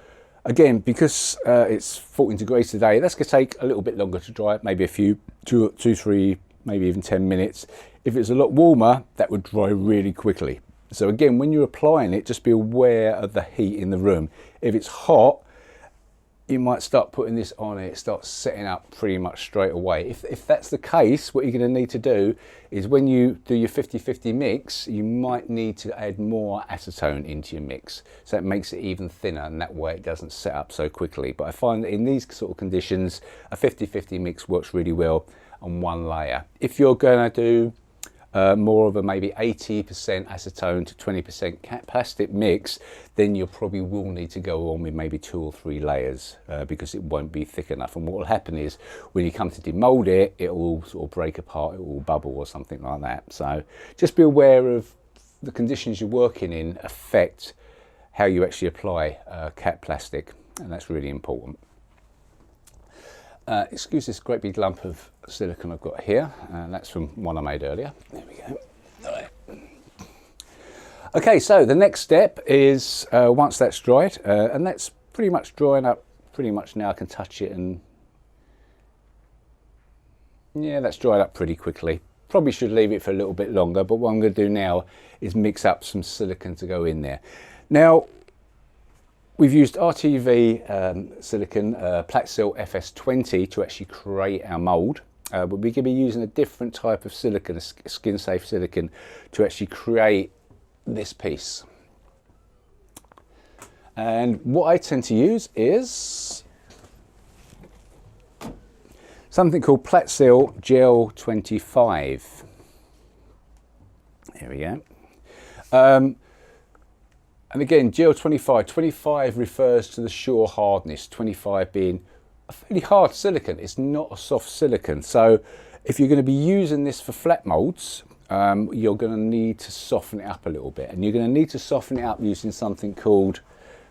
again, because it's 14 degrees today, that's going to take a little bit longer to dry, maybe a few, 2, 3, maybe even 10 minutes. If it's a lot warmer, that would dry really quickly. So again, when you're applying it, just be aware of the heat in the room. If it's hot, you might start putting this on and it starts setting up pretty much straight away. If that's the case, what you're going to need to do is when you do your 50-50 mix, you might need to add more acetone into your mix. So it makes it even thinner, and that way it doesn't set up so quickly. But I find that in these sort of conditions, a 50-50 mix works really well on 1 layer. If you're going to do more of a maybe 80% acetone to 20% plastic mix, then you probably will need to go on with maybe 2 or 3 layers because it won't be thick enough. And what will happen is when you come to demold it, it will sort of break apart, it will bubble or something like that. So just be aware of the conditions you're working in affect how you actually apply cap plastic, and that's really important. Excuse this great big lump of silicone I've got here, and that's from one I made earlier. There we go. All right. Okay, so the next step is once that's dried, and that's pretty much drying up pretty much now. I can touch it, and yeah, that's dried up pretty quickly. Probably should leave it for a little bit longer, but what I'm going to do now is mix up some silicone to go in there. Now, we've used RTV silicone, Platsil FS20 to actually create our mould, but we're going to be using a different type of silicone, a skin-safe silicone, to actually create this piece. And what I tend to use is something called Platsil Gel 25. There we go. And again, Gel 25, 25 refers to the shore hardness, 25 being a fairly hard silicone. It's not a soft silicone. So if you're going to be using this for flat moulds, you're going to need to soften it up a little bit. And you're going to need to soften it up using something called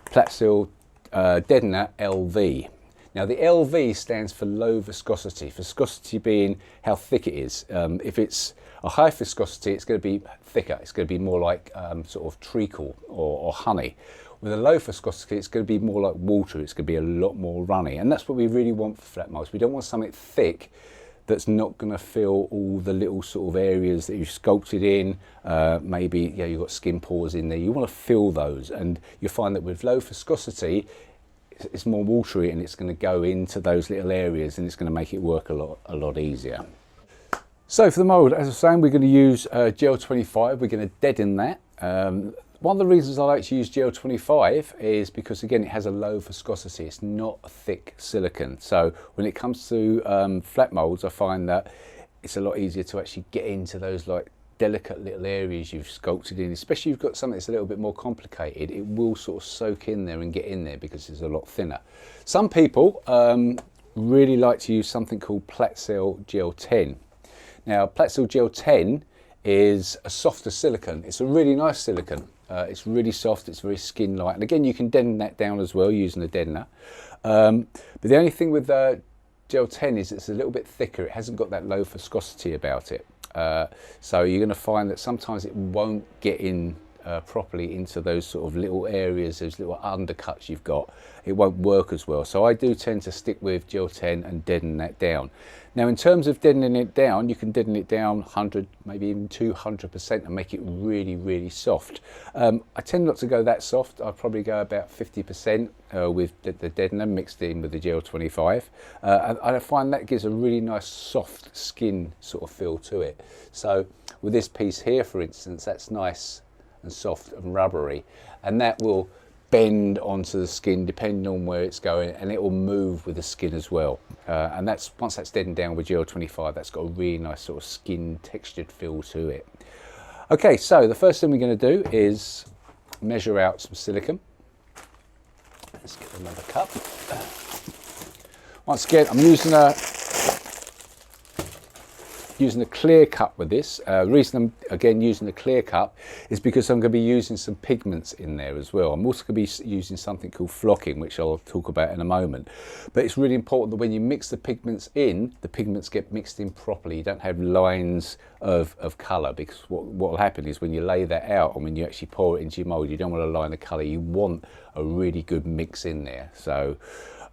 Platsil Deadener LV. Now the LV stands for low viscosity, viscosity being how thick it is. If it's a high viscosity, it's going to be thicker. It's going to be more like sort of treacle or honey. With a low viscosity, it's going to be more like water. It's going to be a lot more runny. And that's what we really want for flat moulds. We don't want something thick that's not going to fill all the little sort of areas that you've sculpted in. Maybe you've got skin pores in there. You want to fill those. And you find that with low viscosity, it's more watery, and it's going to go into those little areas, and it's going to make it work a lot easier. So for the mould, as I was saying, we're going to use Gel 25. We're going to deaden that. One of the reasons I like to use Gel 25 is because, again, it has a low viscosity. It's not a thick silicone. So when it comes to flat moulds, I find that it's a lot easier to actually get into those like delicate little areas you've sculpted in, especially if you've got something that's a little bit more complicated. It will sort of soak in there and get in there because it's a lot thinner. Some people really like to use something called Platsil Gel 10. Now, Platsil Gel 10 is a softer silicone. It's a really nice silicone. It's really soft, it's very skin-like. And again, you can deaden that down as well using a deadener. But the only thing with Gel 10 is it's a little bit thicker. It hasn't got that low viscosity about it. So you're going to find that sometimes it won't get in properly into those sort of little areas, those little undercuts you've got, it won't work as well. So I do tend to stick with Gel 10 and deaden that down. Now in terms of deadening it down, you can deaden it down 100, maybe even 200% and make it really, really soft. I tend not to go that soft. I'll probably go about 50% with the deadener mixed in with the Gel 25. And I find that gives a really nice soft skin sort of feel to it. So with this piece here, for instance, that's nice and soft and rubbery, and that will bend onto the skin depending on where it's going, and it will move with the skin as well. And that's, once that's deadened down with Gel 25, that's got a really nice sort of skin textured feel to it. Okay, so the first thing we're going to do is measure out some silicone. Let's get another cup. Once again, I'm using a clear cup with this. The reason I'm again using a clear cup is because I'm going to be using some pigments in there as well. I'm also going to be using something called flocking, which I'll talk about in a moment. But it's really important that when you mix the pigments in, the pigments get mixed in properly. You don't have lines of colour, because what will happen is when you lay that out and when you actually pour it into your mould, you don't want a line of colour. You want a really good mix in there. So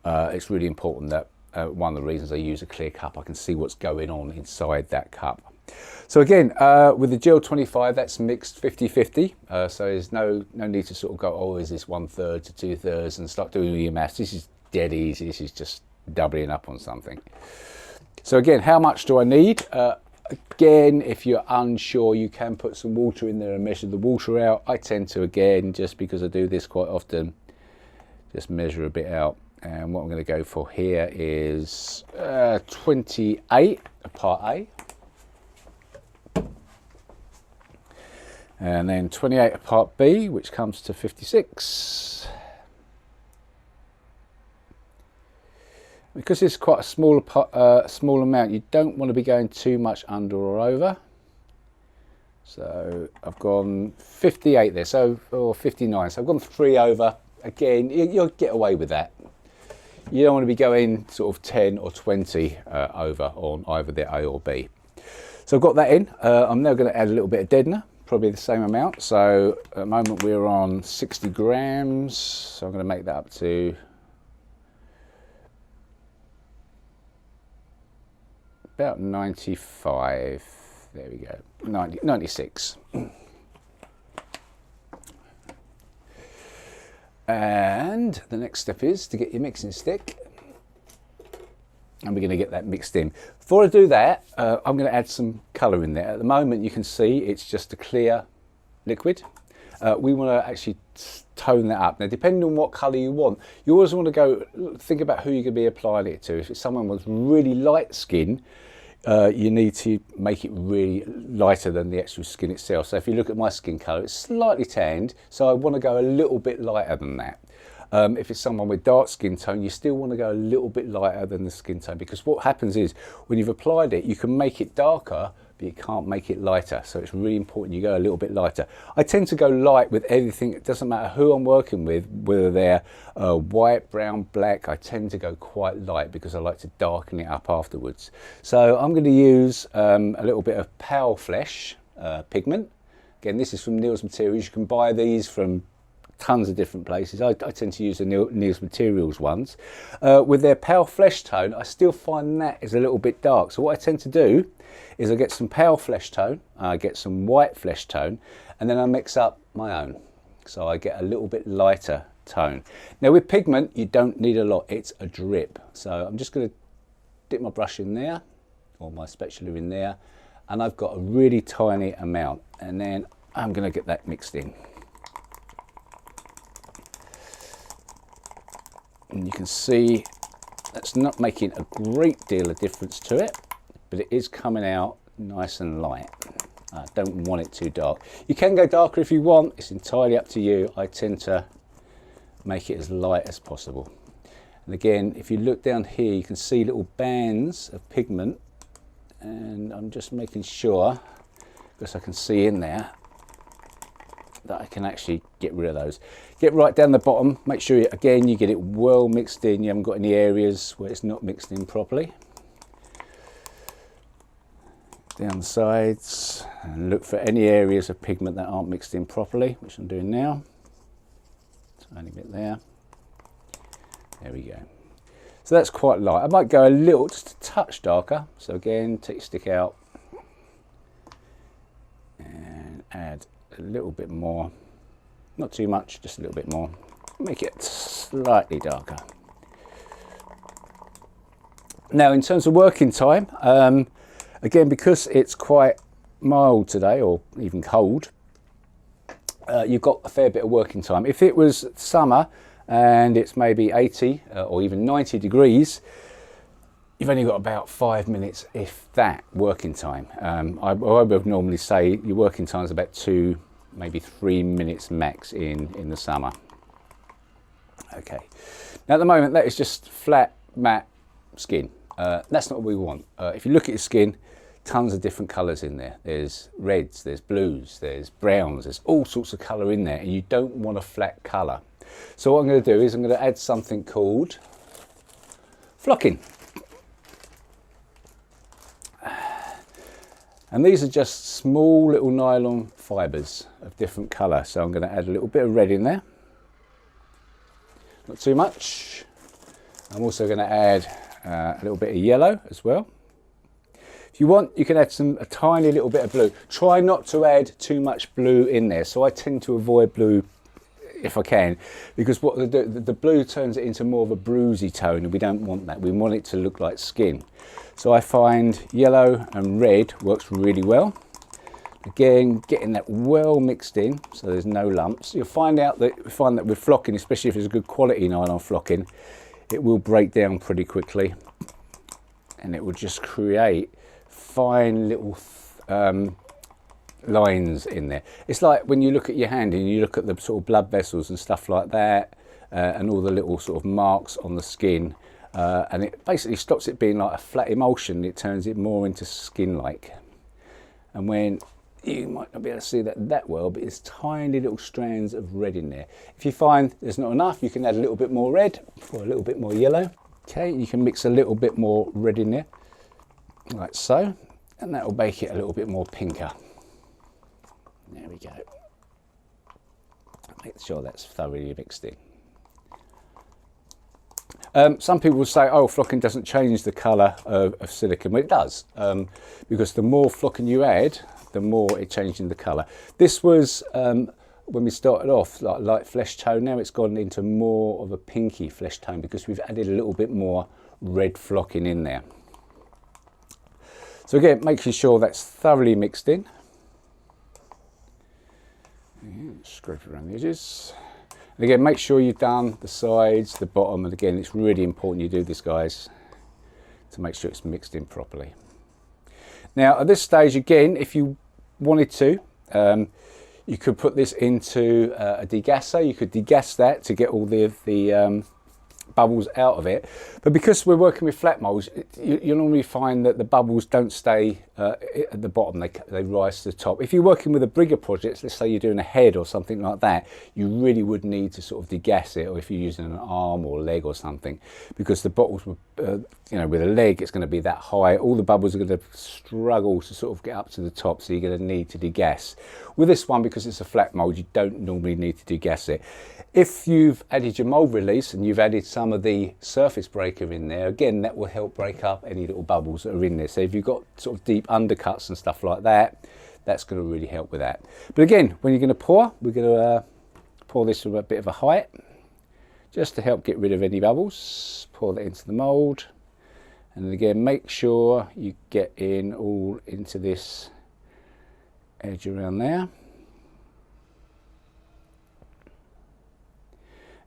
it's really important that one of the reasons I use a clear cup, I can see what's going on inside that cup. So again, with the Gel 25, that's mixed 50-50. So there's no need to sort of go, oh, is this 1/3 to 2/3 and start doing all your maths. This is dead easy. This is just doubling up on something. So again, how much do I need? Again, if you're unsure, you can put some water in there and measure the water out. I tend to, again, just because I do this quite often, just measure a bit out. And what I'm going to go for here is 28 part A, and then 28 part B, which comes to 56. Because it's quite a small amount, you don't want to be going too much under or over. So I've gone 58 there, so or 59. So I've gone 3 over. Again, you'll get away with that. You don't want to be going sort of 10 or 20 over on either the A or B. So I've got that in. I'm now going to add a little bit of deadener, probably the same amount. So at the moment we're on 60 grams. So I'm going to make that up to about 95. There we go, 96. And the next step is to get your mixing stick, and we're going to get that mixed in. Before I do that, I'm going to add some colour in there. At the moment you can see it's just a clear liquid. We want to actually tone that up. Now, depending on what colour you want, you always want to go think about who you're going to be applying it to. If it's someone with really light skin, you need to make it really lighter than the actual skin itself. So if you look at my skin colour, it's slightly tanned, so I want to go a little bit lighter than that. If it's someone with dark skin tone, you still want to go a little bit lighter than the skin tone, because what happens is when you've applied it, you can make it darker, but you can't make it lighter. So it's really important you go a little bit lighter. I tend to go light with everything. It doesn't matter who I'm working with, whether they're white, brown, black. I tend to go quite light because I like to darken it up afterwards. So I'm going to use a little bit of Pale Flesh pigment. Again, this is from Neil's Materials. You can buy these from tons of different places. I tend to use the Neil's Materials ones. With their Pale Flesh tone, I still find that is a little bit dark. So what I tend to do is I get some Pale Flesh tone, I get some White Flesh tone, and then I mix up my own. So I get a little bit lighter tone. Now with pigment, you don't need a lot, it's a drip. So I'm just going to dip my brush in there, or my spatula in there, and I've got a really tiny amount, and then I'm going to get that mixed in. And you can see that's not making a great deal of difference to it, but it is coming out nice and light. I don't want it too dark. You can go darker if you want, it's entirely up to you. I tend to make it as light as possible. And again, if you look down here, you can see little bands of pigment, and I'm just making sure, because I can see in there, that I can actually get rid of those. Get right down the bottom, make sure again you get it well mixed in, you haven't got any areas where it's not mixed in properly. down the sides and look for any areas of pigment that aren't mixed in properly, which I'm doing now. Tiny bit there. There we go. So that's quite light. I might go a little, just a touch darker. So again, take your stick out and add a little bit more. Not too much, just a little bit more. Make it slightly darker. Now, in terms of working time, again, because it's quite mild today, or even cold, you've got a fair bit of working time. If it was summer and it's maybe 80 or even 90 degrees, you've only got about 5 minutes, if that, working time. I would normally say your working time is about 2, maybe 3 minutes max in the summer. Okay. Now at the moment, that is just flat, matte skin. That's not what we want. If you look at your skin, tons of different colours in there. There's reds, there's blues, there's browns, there's all sorts of colour in there, and you don't want a flat colour. So what I'm going to do is I'm going to add something called flocking. And these are just small little nylon fibres of different colour. So I'm going to add a little bit of red in there. Not too much. I'm also going to add a little bit of yellow as well. If you want, you can add a tiny little bit of blue. Try not to add too much blue in there. So I tend to avoid blue if I can, because what the blue turns it into more of a bruisey tone, and we don't want that. We want it to look like skin. So I find yellow and red works really well. Again, getting that well mixed in so there's no lumps. You'll find that with flocking, especially if it's a good quality nylon flocking, it will break down pretty quickly, and it will just create fine little lines in there. It's like when you look at your hand and you look at the sort of blood vessels and stuff like that, and all the little sort of marks on the skin, and it basically stops it being like a flat emulsion. It turns it more into skin-like. And when you might not be able to see that well, but it's tiny little strands of red in there. If you find there's not enough, you can add a little bit more red or a little bit more yellow. Okay, you can mix a little bit more red in there, like so, and that will make it a little bit more pinker. There we go. Make sure that's thoroughly mixed in. Some people will say, oh, flocking doesn't change the colour of silicone. Well, it does, because the more flocking you add, the more it changes the colour. This was, when we started off, like light flesh tone. Now it's gone into more of a pinky flesh tone because we've added a little bit more red flocking in there. So again, making sure that's thoroughly mixed in. Scrape around the edges. And again, make sure you've done the sides, the bottom, and again, it's really important you do this, guys, to make sure it's mixed in properly. Now, at this stage, again, if you wanted to, you could put this into a degasser. You could degas that to get all the bubbles out of it. But because we're working with flat moulds, you normally find that the bubbles don't stay at the bottom, they rise to the top. If you're working with a bigger project, let's say you're doing a head or something like that, you really would need to sort of degas it, or if you're using an arm or leg or something, because the bottles, you know, with a leg, it's going to be that high, all the bubbles are going to struggle to sort of get up to the top, so you're going to need to degas. With this one, because it's a flat mould, you don't normally need to degas it. If you've added your mould release and you've added some of the surface breaker in there, again, that will help break up any little bubbles that are in there. So if you've got sort of deep undercuts and stuff like that, that's going to really help with that. But again, when you're going to pour, we're going to pour this from a bit of a height, just to help get rid of any bubbles. Pour that into the mould. And then again, make sure you get in all into this edge around there.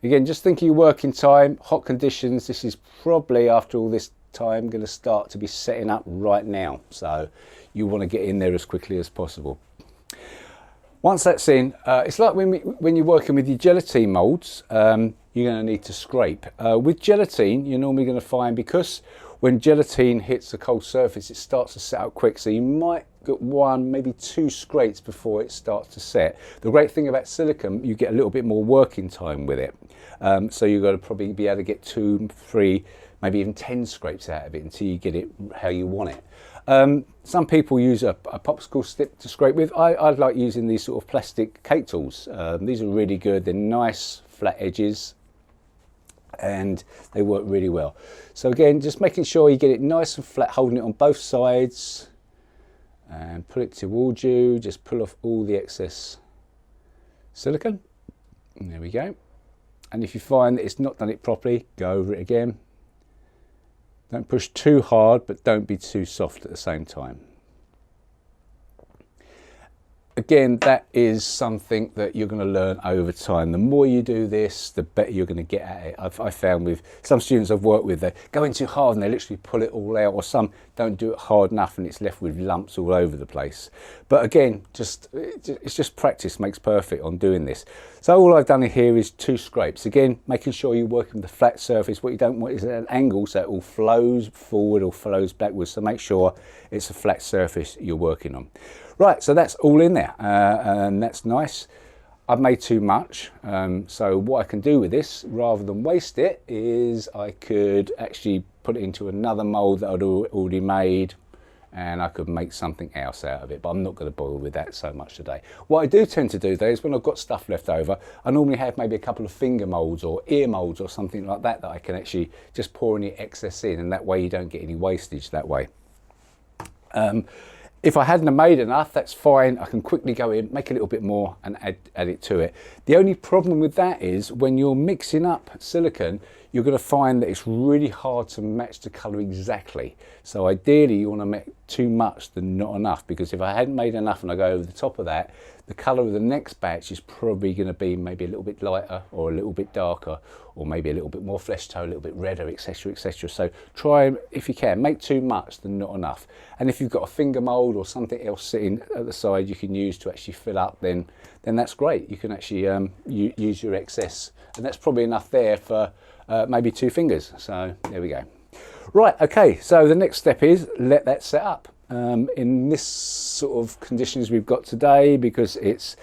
Again, just think of your working time, hot conditions. This is probably, after all this time, going to start to be setting up right now. So you want to get in there as quickly as possible. Once that's in, it's like when you're working with your gelatine moulds, you're going to need to scrape. With gelatine, you're normally going to find, because when gelatine hits a cold surface, it starts to set up quick. So you might get 1, maybe 2 scrapes before it starts to set. The great thing about silicone, you get a little bit more working time with it. So you've got to probably be able to get 2, 3, maybe even 10 scrapes out of it until you get it how you want it. Some people use a popsicle stick to scrape with. I like using these sort of plastic cake tools. These are really good. They're nice flat edges and they work really well. So again, just making sure you get it nice and flat, holding it on both sides, and pull it towards you. Just pull off all the excess silicone. And there we go. And if you find that it's not done it properly, go over it again. Don't push too hard, but don't be too soft at the same time. Again, that is something that you're going to learn over time. The more you do this, the better you're going to get at it. I found with some students I've worked with, they go in too hard and they literally pull it all out, or some don't do it hard enough and it's left with lumps all over the place. But again, it's just practice makes perfect on doing this. So all I've done here is 2 scrapes. Again, making sure you're working with a flat surface. What you don't want is an angle so it all flows forward or flows backwards. So make sure it's a flat surface you're working on. Right, so that's all in there, and that's nice. I've made too much, so what I can do with this, rather than waste it, is I could actually put it into another mould that I'd already made, and I could make something else out of it, but I'm not going to bother with that so much today. What I do tend to do though is when I've got stuff left over, I normally have maybe a couple of finger moulds or ear moulds or something like that I can actually just pour any excess in, and that way you don't get any wastage that way. If I hadn't made enough, that's fine. I can quickly go in, make a little bit more and add it to it. The only problem with that is when you're mixing up silicone, you're going to find that it's really hard to match the colour exactly. So ideally you want to make too much than not enough, because if I hadn't made enough and I go over the top of that, the colour of the next batch is probably going to be maybe a little bit lighter or a little bit darker, or maybe a little bit more flesh tone, a little bit redder, etc, etc. So try, if you can, make too much than not enough. And if you've got a finger mould or something else sitting at the side you can use to actually fill up, then that's great. You can actually use your excess, and that's probably enough there for maybe 2 fingers. So there we go. Right, okay, so the next step is let that set up. In this sort of conditions we've got today, because it's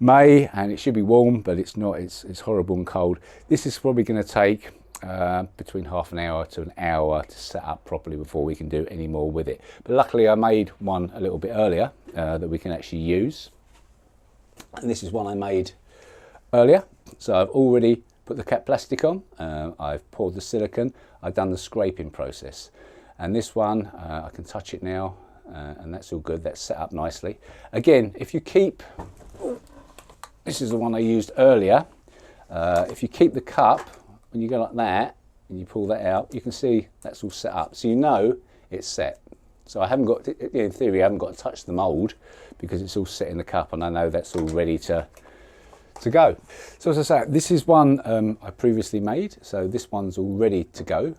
May and it should be warm, but it's not, it's horrible and cold. This is probably going to take between half an hour to an hour to set up properly before we can do any more with it. But luckily I made one a little bit earlier that we can actually use. And this is one I made earlier. So I've already put the cap plastic on, I've poured the silicone, I've done the scraping process. And this one, I can touch it now, and that's all good, that's set up nicely. Again, if you keep, this is the one I used earlier, if you keep the cup, when you go like that, and you pull that out, you can see that's all set up. So you know it's set. So I haven't got, in theory, I haven't got to touch the mould, because it's all set in the cup, and I know that's all ready to go. So as I say, this is one I previously made, so this one's all ready to go.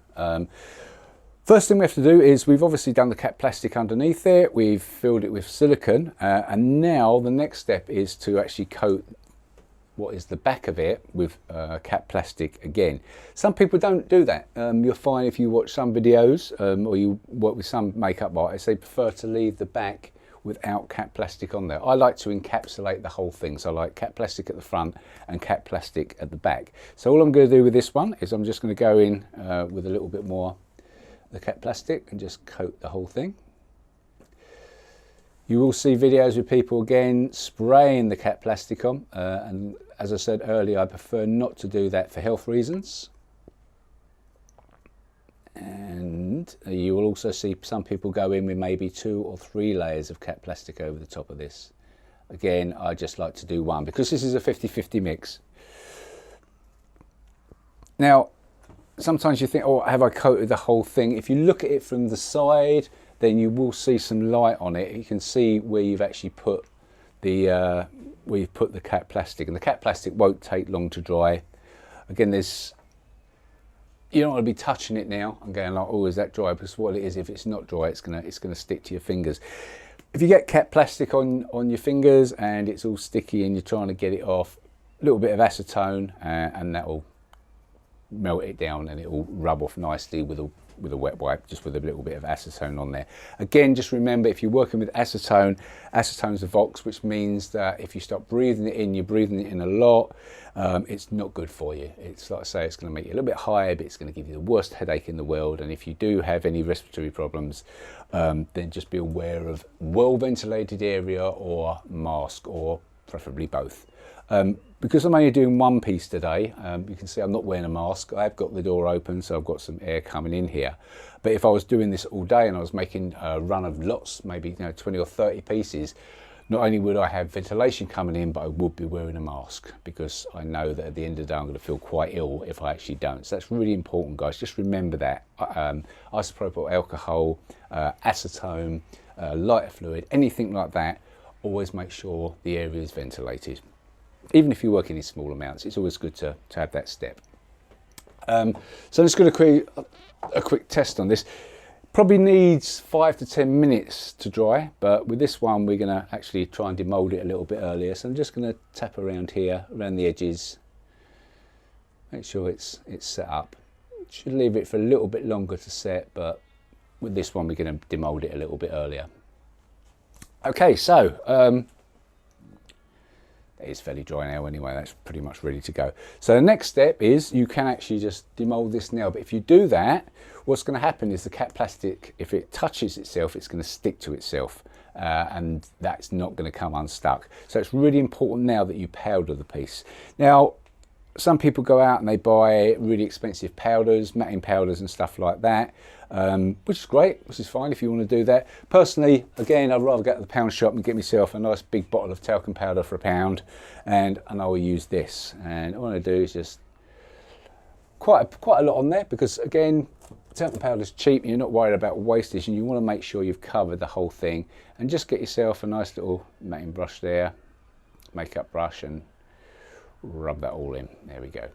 First thing we have to do is we've obviously done the cap plastic underneath it, we've filled it with silicone, and now the next step is to actually coat what is the back of it with cap plastic again. Some people don't do that. You'll find if you watch some videos or you work with some makeup artists, they prefer to leave the back without cap plastic on there. I like to encapsulate the whole thing, so I like cap plastic at the front and cap plastic at the back. So all I'm going to do with this one is I'm just going to go in with a little bit more the cap plastic and just coat the whole thing. You will see videos with people again spraying the cap plastic on, and as I said earlier, I prefer not to do that for health reasons. And you will also see some people go in with maybe 2 or 3 layers of cap plastic over the top of this. Again, I just like to do one because this is a 50-50 mix. Now, sometimes you think, oh, have I coated the whole thing? If you look at it from the side, then you will see some light on it. You can see where you've actually put the cap plastic, and the cap plastic won't take long to dry. Again, you don't want to be touching it now and going like, oh, is that dry? Because what it is, if it's not dry, it's gonna stick to your fingers. If you get cap plastic on your fingers and it's all sticky and you're trying to get it off, a little bit of acetone and that will melt it down and it will rub off nicely with with a wet wipe, just with a little bit of acetone on there. Again, just remember, if you're working with acetone, acetone's a Vox, which means that if you start breathing it in, you're breathing it in a lot, it's not good for you. It's like I say, it's going to make you a little bit higher, but it's going to give you the worst headache in the world. And if you do have any respiratory problems, then just be aware of well-ventilated area or mask, or preferably both. Because I'm only doing one piece today, you can see I'm not wearing a mask. I've got the door open, so I've got some air coming in here. But if I was doing this all day and I was making a run of lots, maybe 20 or 30 pieces, not only would I have ventilation coming in, but I would be wearing a mask, because I know that at the end of the day I'm going to feel quite ill if I actually don't. So that's really important, guys. Just remember that. Isopropyl alcohol, acetone, lighter fluid, anything like that, always make sure the area is ventilated. Even if you're working in small amounts, it's always good to have that step. So I'm just going to create a quick test on this. Probably needs 5 to 10 minutes to dry, but with this one we're going to actually try and demold it a little bit earlier. So I'm just going to tap around here, around the edges, make sure it's set up. Should leave it for a little bit longer to set, but with this one we're going to demold it a little bit earlier. Okay, so it's fairly dry now anyway, that's pretty much ready to go. So the next step is you can actually just demold this now, but if you do that, what's going to happen is the cap plastic, if it touches itself, it's going to stick to itself, and that's not going to come unstuck. So it's really important now that you powder the piece. Now, some people go out and they buy really expensive powders, matting powders and stuff like that, which is great, which is fine if you want to do that. Personally, again, I'd rather go to the pound shop and get myself a nice big bottle of talcum powder for £1, and I will use this. And all I do is just quite a lot on there, because again, talcum powder is cheap and you're not worried about wastage, and you want to make sure you've covered the whole thing. And just get yourself a nice little matting brush there, makeup brush, and rub that all in. There we go.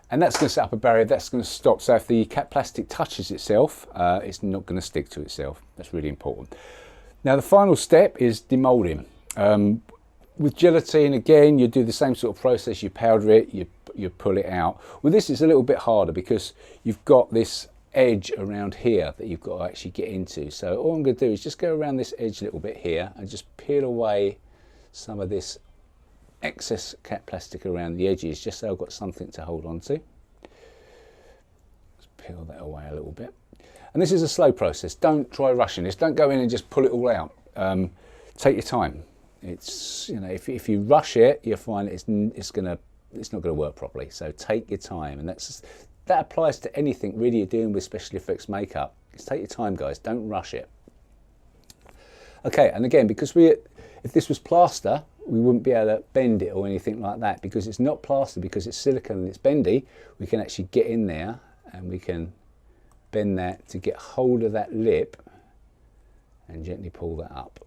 And that's going to set up a barrier, that's going to stop. So if the cap plastic touches itself, it's not going to stick to itself. That's really important. Now the final step is demolding. With gelatine, again, you do the same sort of process. You powder it, you pull it out. With this, it's a little bit harder because you've got this edge around here that you've got to actually get into. So all I'm going to do is just go around this edge a little bit here and just peel away some of this excess cap plastic around the edges, just so I've got something to hold on to. Just peel that away a little bit. And this is a slow process. Don't try rushing this. Don't go in and just pull it all out. Take your time. It's, if you rush it, you'll find it's not going to work properly. So take your time, and that applies to anything really you're doing with special effects makeup. Just take your time, guys. Don't rush it. Okay, and again, because if this was plaster, we wouldn't be able to bend it or anything like that. Because it's not plaster, because it's silicone and it's bendy, we can actually get in there and we can bend that to get hold of that lip and gently pull that up.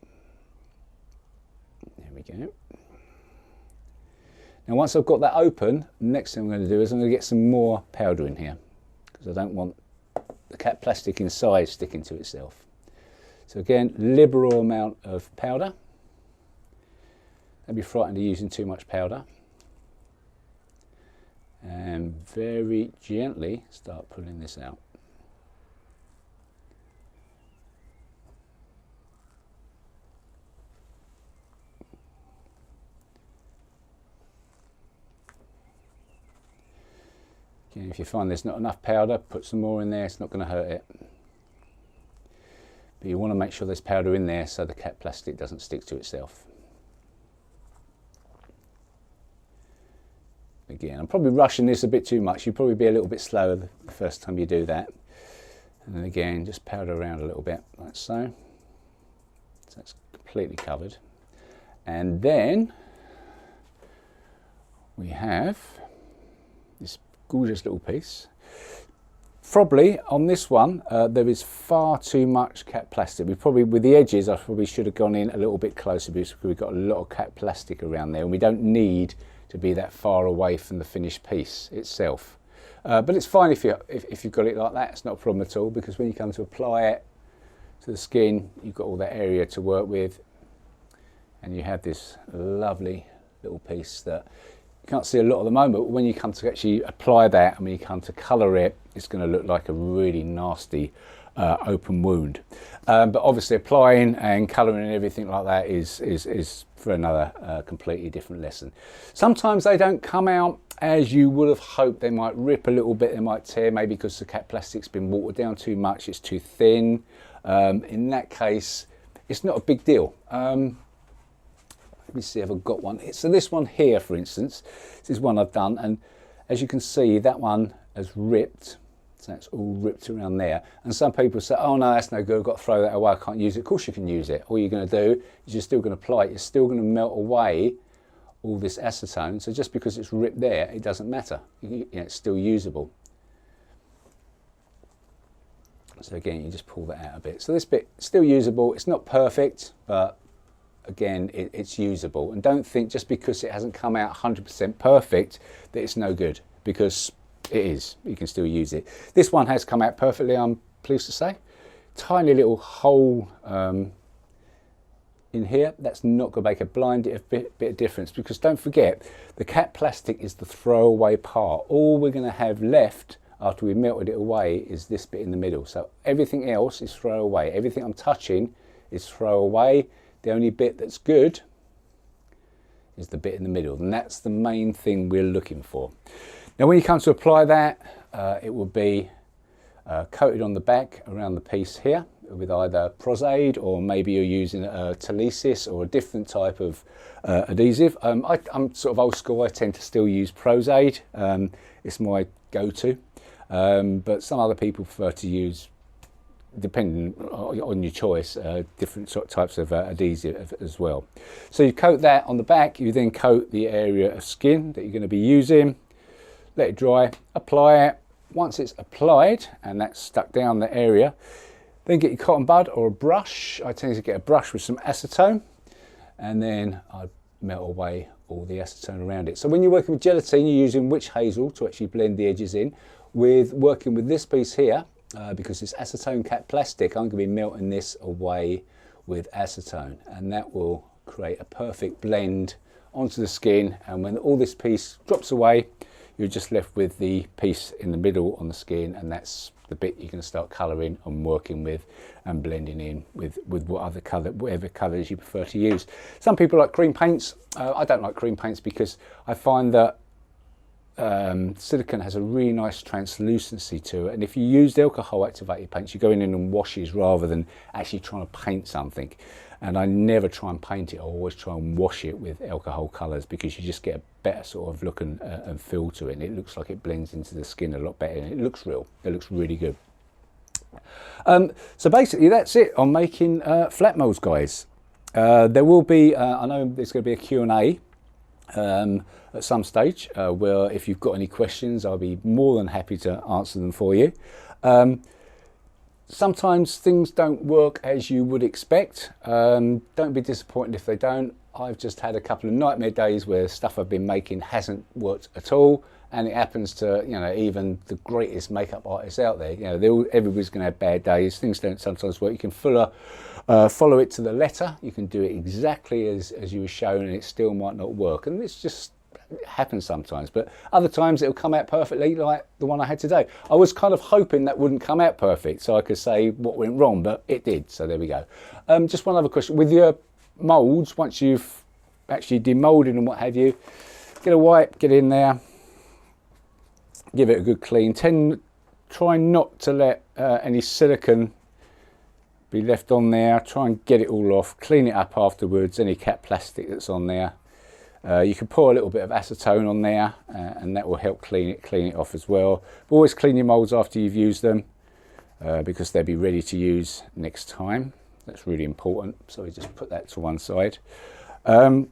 There we go. Now once I've got that open, the next thing I'm going to do is I'm going to get some more powder in here, because I don't want the cap plastic inside sticking to itself. So again, liberal amount of powder. Don't be frightened of using too much powder. And very gently start pulling this out. Again, if you find there's not enough powder, put some more in there, it's not going to hurt it. But you want to make sure there's powder in there so the cap plastic doesn't stick to itself. Again, I'm probably rushing this a bit too much. You'll probably be a little bit slower the first time you do that. And then again, just powder around a little bit, like so. So that's completely covered. And then we have this gorgeous little piece. Probably on this one, there is far too much cap plastic. With the edges, I probably should have gone in a little bit closer, because we've got a lot of cap plastic around there, and we don't need to be that far away from the finished piece itself. But it's fine if you've got it like that. It's not a problem at all, because when you come to apply it to the skin, you've got all that area to work with, and you have this lovely little piece that you can't see a lot at the moment, but when you come to actually apply that and when you come to colour it, it's going to look like a really nasty open wound. But obviously applying and colouring and everything like that is for another completely different lesson. Sometimes they don't come out as you would have hoped. They might rip a little bit, they might tear, maybe because the cap plastic's been watered down too much, it's too thin. In that case, it's not a big deal. Let me see if I've got one. So this one here, for instance, this is one I've done, and as you can see, that one has ripped. So that's all ripped around there. And some people say, oh no, that's no good, I've got to throw that away, I can't use it. Of course you can use it. All you're going to do is you're still going to apply it. You're still going to melt away all this acetone. So just because it's ripped there, it doesn't matter. It's still usable. So again, you just pull that out a bit. So this bit is still usable. It's not perfect, but again, it's usable. And don't think just because it hasn't come out 100% perfect that it's no good, because it is. You can still use it. This one has come out perfectly, I'm pleased to say. Tiny little hole in here. That's not going to make a bit of difference, because don't forget, the cap plastic is the throwaway part. All we're going to have left after we melted it away is this bit in the middle. So everything else is throwaway. Everything I'm touching is throwaway. The only bit that's good is the bit in the middle, and that's the main thing we're looking for. Now when you come to apply that, it will be coated on the back around the piece here with either Prosaid, or maybe you're using a Telesis or a different type of adhesive. I'm sort of old school, I tend to still use Prosaid. It's my go-to, but some other people prefer to use, depending on your choice, different types of adhesive as well. So you coat that on the back, you then coat the area of skin that you're going to be using, let it dry, apply it. Once it's applied and that's stuck down the area, then get your cotton bud or a brush. I tend to get a brush with some acetone, and then I melt away all the acetone around it. So when you're working with gelatine, you're using witch hazel to actually blend the edges in. With working with this piece here, because it's acetone cap plastic, I'm going to be melting this away with acetone, and that will create a perfect blend onto the skin. And when all this piece drops away, you're just left with the piece in the middle on the skin, and that's the bit you're going to start colouring and working with and blending in with whatever colours you prefer to use. Some people like cream paints. I don't like cream paints because I find that silicone has a really nice translucency to it, and if you use alcohol activated paints, you go in and washes rather than actually trying to paint something. And I never try and paint it, I always try and wash it with alcohol colours, because you just get a better sort of look and feel to it, and it looks like it blends into the skin a lot better, and it looks real, it looks really good. So basically that's it on making flat moulds, guys. There will be, I know there's going to be a Q&A at some stage, where if you've got any questions, I'll be more than happy to answer them for you. Sometimes things don't work as you would expect. Don't be disappointed if they don't. I've just had a couple of nightmare days where stuff I've been making hasn't worked at all, and it happens to, you know, even the greatest makeup artists out there. You know, everybody's going to have bad days. Things don't sometimes work. You can follow it to the letter. You can do it exactly as you were shown, and it still might not work. And it's just, it happens sometimes, but other times it'll come out perfectly, like the one I had today. I was kind of hoping that wouldn't come out perfect so I could say what went wrong, but it did, so there we go. Just one other question. With your moulds, once you've actually demoulded and what have you, get a wipe, get in there, give it a good clean. Try not to let any silicone be left on there. Try and get it all off, clean it up afterwards, any cap plastic that's on there. You can pour a little bit of acetone on there, and that will help clean it off as well. But always clean your moulds after you've used them, because they'll be ready to use next time. That's really important. So we just put that to one side. And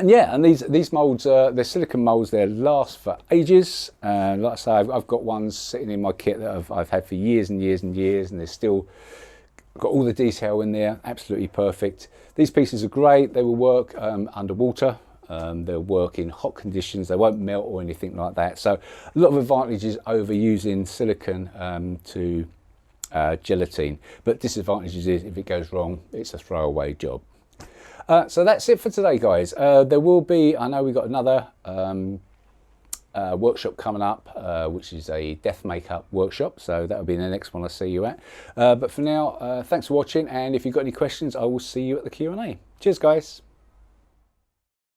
yeah, and these moulds, they're silicone moulds. They last for ages. Like I say, I've got ones sitting in my kit that I've had for years and years and years, and they're still got all the detail in there, absolutely perfect. These pieces are great. They will work underwater. They'll work in hot conditions. They won't melt or anything like that. So a lot of advantages over using silicone to gelatine. But disadvantages is if it goes wrong, it's a throwaway job. So that's it for today, guys. There will be, I know we've got another workshop coming up, which is a death makeup workshop, so that'll be the next one I see you at. But for now, thanks for watching, and if you've got any questions, I will see you at the Q&A. Cheers, guys.